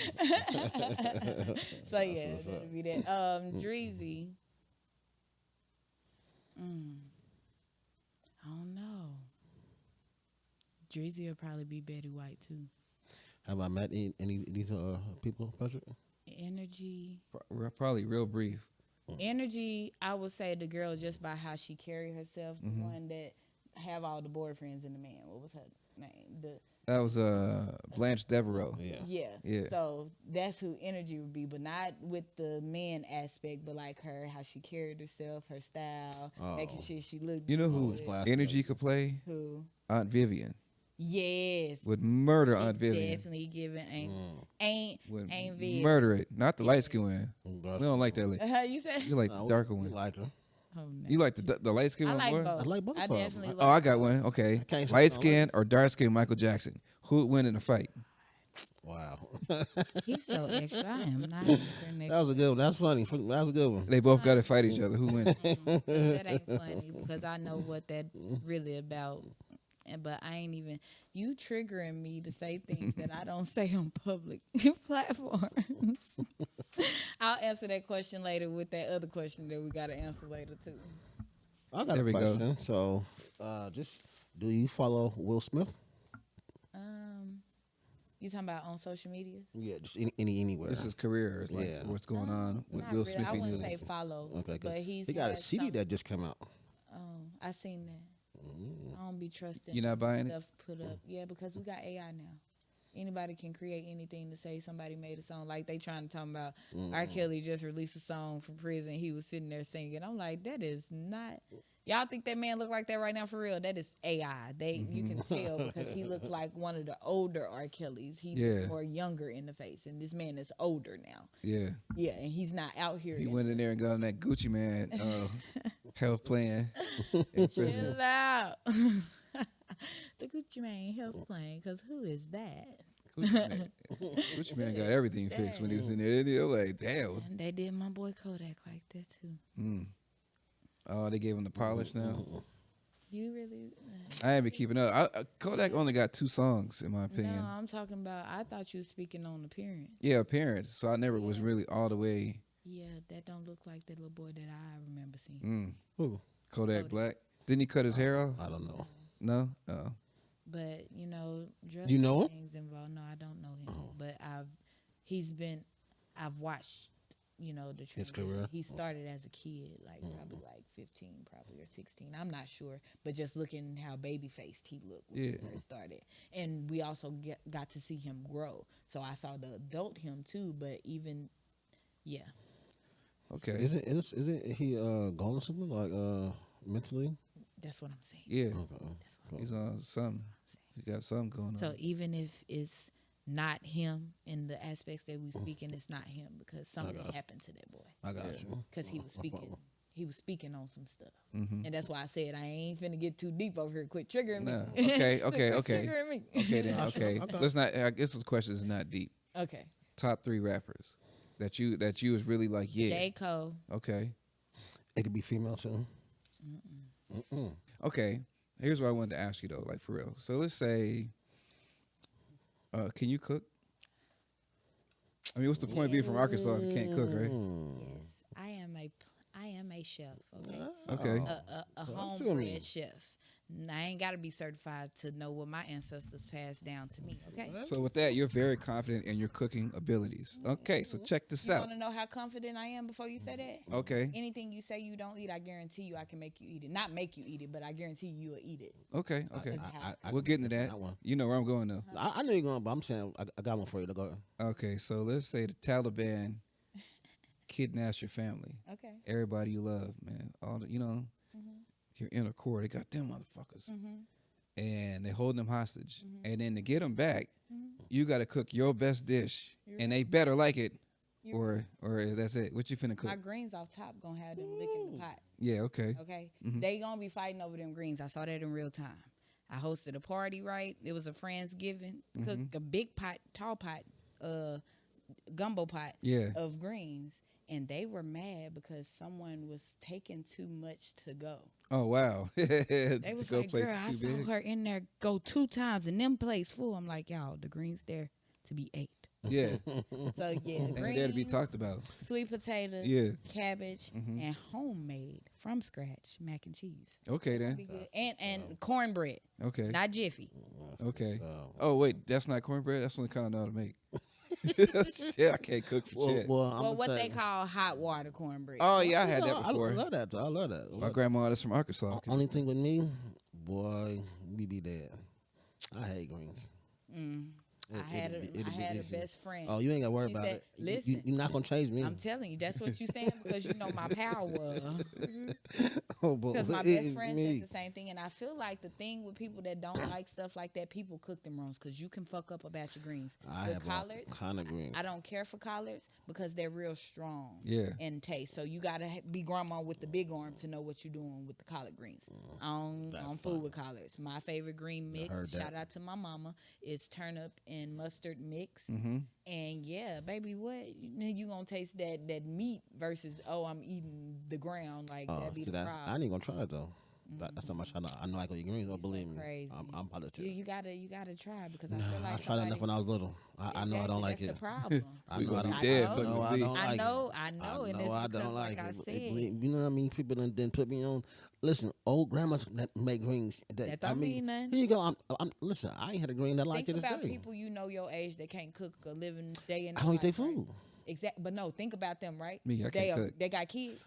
A: So yeah, that'll be that. Dreezy. I don't know. Dreezy will probably be Betty White too.
C: Have I met any of these people, Patrick?
A: Energy.
B: Probably real brief.
A: Energy, I would say the girl just by how she carry herself, the one that have all the boyfriends in the man. What was her name?
B: That was Blanche Devereaux.
A: Yeah. So that's who Energy would be, but not with the man aspect, but like her, how she carried herself, her style, making sure she looked
B: You know who
A: good.
B: Energy could play?
A: Who?
B: Aunt Vivian.
A: Yes.
B: Would murder
A: She
B: Aunt Vivian.
A: definitely giving ain't
B: Would
A: Vivian.
B: murder it. Not the light skin one. We don't like that.
A: You said?
B: You like the darker
C: We
B: one.
C: like her.
A: Oh, no.
B: You like the light skin
A: I
B: one
A: like
B: more?
A: both.
C: I like both
A: I
C: of 'em.
A: definitely like
B: Oh, I got one. Okay.
C: can't say
B: Light
C: I
B: skin or dark skin Michael Jackson. Who would win in a fight?
C: Wow.
A: He's so extra. I am not answering that.
C: That was a good one. That's funny. That was a good one.
B: They both got to fight each other. Who wins?
A: That ain't funny because I know what that's really about. But I ain't even you triggering me to say things that I don't say on public platforms. I'll answer that question later with that other question that we got to answer later too.
C: I got
B: There
C: a
B: we go.
C: question. So, just do you follow Will Smith?
A: You talking about on social media?
C: Yeah, just anywhere.
B: This is career. It's like
C: Yeah.
B: what's going on with
A: Not
B: Will
A: really.
B: Smith
A: I wouldn't
B: news.
A: say follow,
C: Okay, 'cause
A: but he
C: got a
A: has
C: CD
A: some-
C: that just came out.
A: Oh, I seen that. I don't be trusting.
B: You not buying it?
A: stuff put up. Yeah, because we got AI now. Anybody can create anything to say somebody made a song. Like they trying to talk about R. Kelly just released a song from prison. He was sitting there singing. I'm like, that is not. Y'all think that man look like that right now for real? That is AI. You can tell because he looked like one of the older R. Kellys. He was more younger in the face, and this man is older now.
B: Yeah.
A: Yeah, and he's not out here.
B: He went in there and got on that Gucci Man health plan. in prison.
A: Chill out. The Gucci Man health plan, because who is that?
B: Gucci Man got everything fixed when he was in there. They were like, damn.
A: And they did my boy Kodak like that too.
B: Oh, they gave him the polish now.
A: You really?
B: I ain't been keeping up. Kodak only got 2 songs, in my
A: No,
B: opinion.
A: I'm talking about. I thought you were speaking on appearance.
B: Yeah, appearance. So I never was really all the way.
A: Yeah, that don't look like that little boy that I remember seeing.
C: Who?
B: Kodak Black. Didn't he cut his hair off?
C: I don't know.
B: No? Oh.
A: But you know, drug
C: You know him?
A: things involved. No, I don't know him. But I've watched. You know the
C: His
A: transition.
C: career?
A: He started as a kid, like probably like 15, probably or 16. I'm not sure, but just looking how baby faced he looked when he first started, and we also got to see him grow. So I saw the adult him too, but even, yeah.
B: Okay.
C: Isn't he gone or something like mentally?
A: That's what I'm saying.
B: Yeah.
C: Okay.
A: That's what
B: He's on something. He got something going on.
A: So even if it's not him in the aspects that we speaking. It's not him because something
C: got you.
A: happened to that boy
C: I got you.
A: because he was speaking. He was speaking on some stuff,
B: Mm-hmm.
A: and that's why I said I ain't finna get too deep over here. Quit triggering me.
B: No. Okay.
A: Quit triggering me.
B: Okay then. Okay.
C: Okay.
B: Let's not. I guess this question is not deep.
A: Okay.
B: Top 3 rappers that you was really like, yeah.
A: J. Cole.
B: Okay.
C: It could be female too.
B: Okay. Here's what I wanted to ask you though, like for real. So let's say, can you cook? I mean, what's the point of being from Arkansas if you can't cook, right?
A: Yes, I am a chef. Okay.
B: Okay.
A: A
C: Talk to me.
A: homebred chef. I ain't got to be certified to know what my ancestors passed down to me. Okay.
B: So with that, you're very confident in your cooking abilities. Okay, so check this
A: You
B: out.
A: want to know how confident I am before you say that?
B: Okay.
A: Anything you say you don't eat, I guarantee you I can make you eat it. Not make you eat it, but I guarantee you will eat it.
B: Okay. Okay.
C: I
B: We'll get into that.
C: That one.
B: You know where I'm going though.
C: I know you're going, but I'm saying I got one for you to go.
B: Okay, so let's say the Taliban kidnaps your family.
A: Okay.
B: Everybody you love, man. All the, your inner core, they got them motherfuckers. And they holding them hostage. And then to get them back, you got to cook your best dish, and they better like it, or that's it. What you finna cook?
A: My greens off top gonna have them licking the pot.
B: Yeah, okay.
A: Okay. They gonna be fighting over them greens. I saw that in real time. I hosted a party, right? It was a Friendsgiving. Cooked a big pot, tall pot, gumbo pot
B: Yeah.
A: of greens. And they were mad because someone was taking too much to go.
B: Oh wow.
A: They was like, girl, I saw her in there go 2 times and them plates full. I'm like, y'all, the greens there to be ate.
B: Yeah.
A: So yeah,
B: And there to be
A: greens,
B: talked about.
A: sweet potatoes,
B: Yeah.
A: cabbage, and homemade from scratch mac and cheese.
B: Okay
A: Be
B: then.
A: good. And cornbread,
B: Okay.
A: not Jiffy.
B: Okay.
C: So,
B: Oh wait, that's not cornbread. That's the only kind I know how to make. Shit, I can't cook for shit.
A: Well, what they call hot water cornbread.
B: Oh yeah, I had that
C: I
B: before.
C: love that. Though. I love that.
B: My grandma is from Arkansas.
C: Only thing with me, boy, we be dead. I hate greens.
A: I had a best friend.
C: Oh, you ain't got to worry
A: She
C: about
A: said,
C: it.
A: "Listen,
C: You're not gonna change me.
A: I'm telling you, that's what you saying because you know my power.
C: Oh, but
A: Because my
C: it
A: best
C: is
A: friend
C: me.
A: said the same thing, and I feel like the thing with people that don't like stuff like that, people cook them wrong because you can fuck up about your greens.
C: I
A: With
C: have
A: collards,
C: all kind of greens.
A: I don't care for collards because they're real strong
B: Yeah.
A: in taste. So you gotta be grandma with the big arm to know what you're doing with the collard greens. I don't fool with collards. My favorite green
C: heard
A: mix,
C: that.
A: shout out to my mama, is turnip and mustard mix.
B: Mm-hmm.
A: And yeah, baby, what you gonna taste that meat versus I'm eating the ground like
C: Oh,
A: that be
C: see
A: the
C: that?
A: problem.
C: I ain't gonna try it though. That's how much I know. I know I can eat greens. Don't believe me.
A: crazy.
C: I'm positive.
A: You gotta try because I
C: Nah,
A: feel like
C: I tried that enough when I was little. I know I don't like
A: that's
C: it.
A: the problem.
C: I
B: We
C: know I
B: gonna
C: don't.
B: be dead.
A: I
B: Fucking
C: know I
B: Z.
C: don't
A: I
C: like
A: know,
C: it.
A: I know,
C: I
A: and
C: know
A: it's
C: I
A: because,
C: don't like
A: like I
C: it.
A: said,
C: You know what I mean? People done put me on. Listen, old grandmas that make greens.
A: That don't mean nothing.
C: Here you go. Listen. I ain't had a green that I like
A: think
C: to this
A: about
C: day.
A: people you know your age that can't cook a living day in
C: I don't eat their
A: their life, right?
C: food.
A: Exactly, but no, think about them, right?
B: Me, I can't cook.
A: They got kids.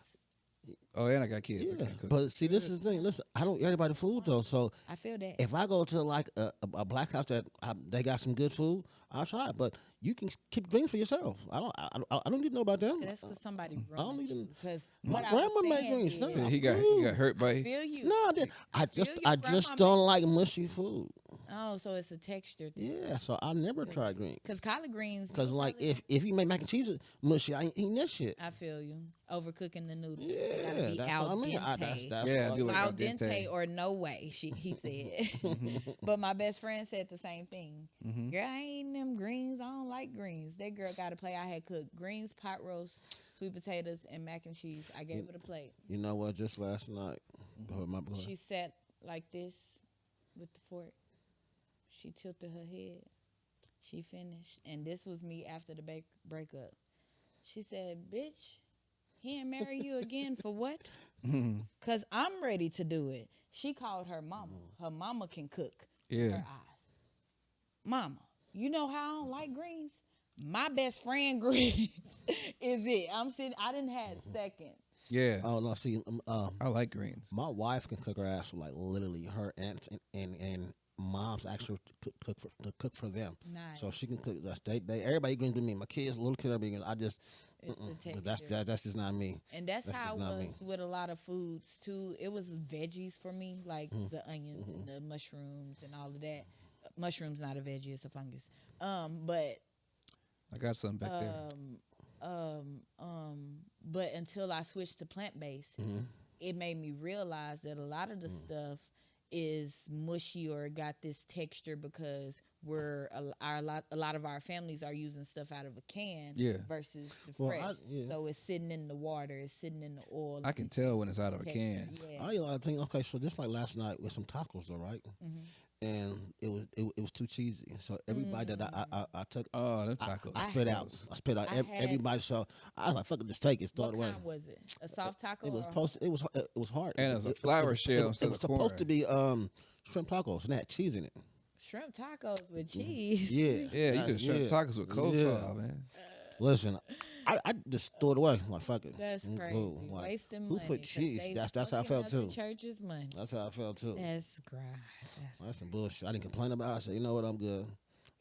B: Oh, and I got kids. I
C: Yeah,
B: can't cook.
C: but see, this is the thing. Listen, I don't eat everybody food though. So
A: I feel that.
C: if I go to like a black house that they got some good food, I'll try it. But you can keep greens for yourself. I don't need to know about them.
A: That's because somebody
C: I don't
A: runs
C: even-
A: because
C: My
A: what I was
C: grandma made
A: saying
C: greens,
A: is,
C: too.
B: See, he got hurt by.
A: feel you.
C: No, I didn't. I
A: feel
C: just
A: your
C: I just
A: grandma
C: don't like mushy food.
A: Oh, so it's a texture thing.
C: Yeah, so I never try greens.
A: Because collard greens.
C: Cause
A: you
C: like
A: probably-
C: if you make mac and cheese mushy, I ain't eating that shit.
A: I feel you. Overcooking the noodles.
C: Yeah,
A: They gotta be
C: that's
A: al
C: what I mean.
A: dente.
C: That's
B: Yeah, I
C: what
B: do like
A: Al
B: al dente.
A: dente or no way, he said. But my best friend said the same thing. Girl, I ain't eating them greens. I don't like greens. That girl got to play. I had cooked greens, pot roast, sweet potatoes, and mac and cheese. I gave it a plate.
C: You know what? Just last night, go ahead.
A: She sat like this with the fork. She tilted her head. She finished. And this was me after the breakup. She said, bitch, he ain't marry you again for what? Because I'm ready to do it. She called her mama. Her mama can cook. with
B: Yeah.
A: Her eyes. Mama, you know how I don't like greens? My best friend greens is it. I'm sitting, I didn't have second.
B: Yeah.
C: Oh no, see,
B: I like greens.
C: my wife can cook her ass for like literally her aunts and moms actually cook for them.
A: Nice.
C: So she can cook. They everybody eat greens with me. My kids, little kid, everybody. I just
A: It's the texture.
C: that's just not me.
A: And that's
C: That's
A: how it
C: just not
A: was
C: me.
A: with a lot of foods too. It was veggies for me, like the onions and the mushrooms and all of that. mushroom's not a veggie; it's a fungus. But
B: I got something back there.
A: But until I switched to plant based, it made me realize that a lot of the stuff is mushy or got this texture because a lot of our families are using stuff out of a can versus the fresh. So it's sitting in the water, it's sitting in the oil.
B: I can tell when it's out of a can.
C: I eat a lot of things. Okay, so just like last night with some tacos, though, right? And it was too cheesy. So everybody that I took,
B: them tacos.
C: I spit out. I spit out everybody. So I was like, "Fuck it, just take it." Throw it away.
A: What kind was it? A soft taco?
C: It was hard.
B: And it was a flour shell instead
C: It was
B: of corn.
C: supposed to be shrimp tacos, and they had cheese in it.
A: Shrimp tacos with cheese.
B: Yeah, you can shrimp tacos with coleslaw, man.
C: Listen, I just threw it away. Like, fuck it.
A: That's crazy.
C: Cool. Like,
A: Wasting
C: who
A: money.
C: put cheese? That's how I felt too.
A: Church's money.
C: That's how I felt too.
A: That's great.
C: That's some bullshit. I didn't complain about it. I said, you know what, I'm good.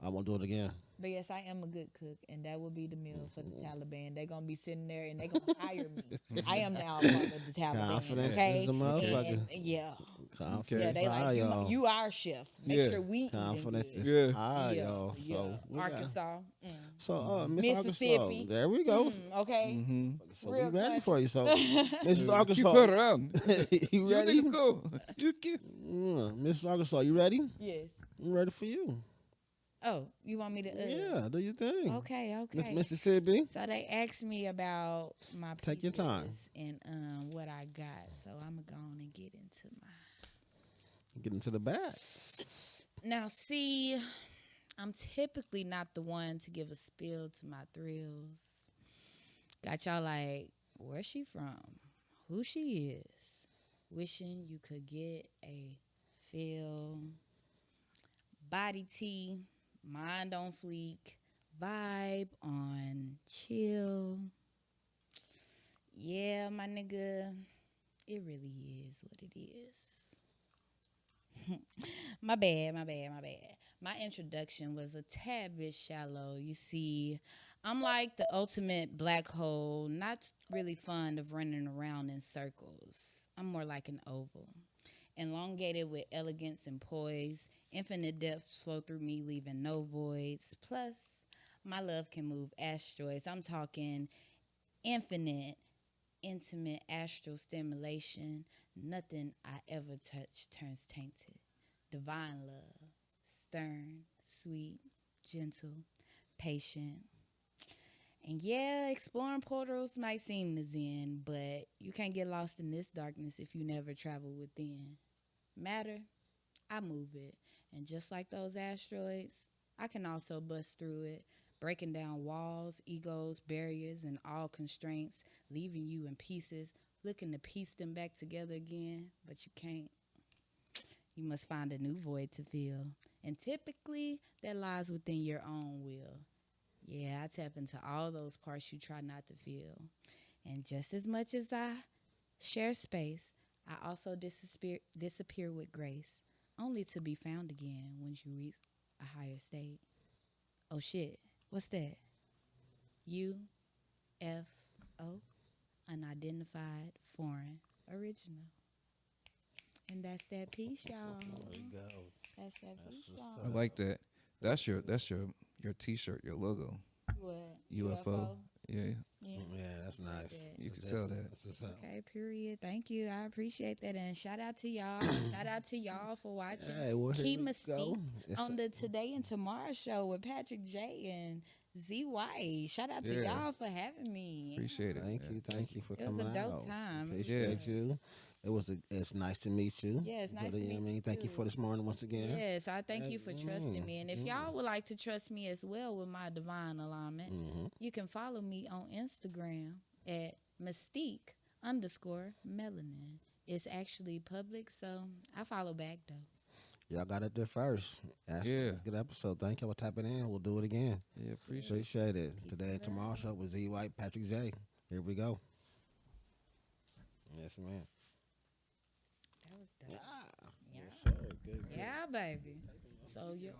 C: I won't do it again.
A: But yes, I am a good cook, and that will be the meal for the Taliban. They're gonna be sitting there and they're gonna hire me. I am now a part of the Taliban.
C: Confidence
A: okay?
C: is a motherfucker.
A: Yeah.
C: Confidence.
A: Yeah, they like you our chef. Make sure we
C: confidence
A: eat
C: is high, y'all. So
A: Arkansas.
C: So Miss
A: Mississippi.
C: Arkansas. There we go.
A: Okay.
C: So
A: Real
C: we ready
A: country.
C: for you. So Mrs. Arkansas.
B: You put her out.
C: You ready?
B: You think it's cool? You cute.
C: Mrs. Arkansas, you ready?
A: Yes.
C: I'm ready for you.
A: Oh, you want me to?
C: Yeah, do your thing.
A: Okay.
C: Miss Mississippi.
A: So they asked me about my
C: Take your time.
A: and what I got. So I'm gonna go on and get into my.
C: Get into the bag.
A: Now, see, I'm typically not the one to give a spill to my thrills. Got y'all like, where's she from? Who she is? Wishing you could get a feel. Body tea, mind on fleek, vibe on chill. Yeah, my nigga, it really is what it is. My bad. My introduction was a tad bit shallow. You see, I'm like the ultimate black hole, not really fond of running around in circles. I'm more like an oval. Elongated with elegance and poise, infinite depths flow through me, leaving no voids. Plus, my love can move asteroids. I'm talking infinite, intimate astral stimulation. Nothing I ever touch turns tainted. Divine love, stern, sweet, gentle, patient. And yeah, exploring portals might seem the zen, but you can't get lost in this darkness if you never travel within. Matter, I move it. And just like those asteroids, I can also bust through it, breaking down walls, egos, barriers, and all constraints, leaving you in pieces, looking to piece them back together again, but you can't. You must find a new void to fill. And typically, that lies within your own will. Yeah, I tap into all those parts you try not to feel. And just as much as I share space, I also disappear with grace, only to be found again once you reach a higher state. Oh shit, what's that? UFO, unidentified foreign original. And that's that piece, y'all.
C: There you go.
A: That's that piece, y'all.
B: I like that. That's your T-shirt, your logo.
A: What?
B: UFO. Yeah,
A: Yeah.
C: Yeah, that's nice.
B: you can sell that.
C: That's what's up.
A: Okay, period. Thank you. I appreciate that. And shout out to y'all. Shout out to y'all for watching.
C: Hey, well, here
A: Key
C: we
A: Mystique
C: go. It's
A: on the Today and Tomorrow show with Patrick J and Z White. Shout out to y'all for having me.
B: Appreciate it.
C: Thank you for
A: It was
C: coming
A: a dope
C: out.
A: time.
C: Appreciate you. It's nice to meet you.
A: Yeah, it's nice to
C: You know
A: meet
C: what I mean?
A: you
C: Thank you
A: too.
C: for this morning once again.
A: Yes, I thank you for trusting me. And if y'all would like to trust me as well with my divine alignment, you can follow me on Instagram at Mystique_melanin. It's actually public, so I follow back though.
C: Y'all got it there first. Ashley, it's a good episode. Thank you for tapping in. We'll do it again.
B: Yeah, appreciate it.
C: Appreciate it. Today and tomorrow show with Z White, Patrick J. Here we go. Yes, man.
A: That was dope.
C: Yes, sir. Good.
A: Yeah, baby. So, yeah.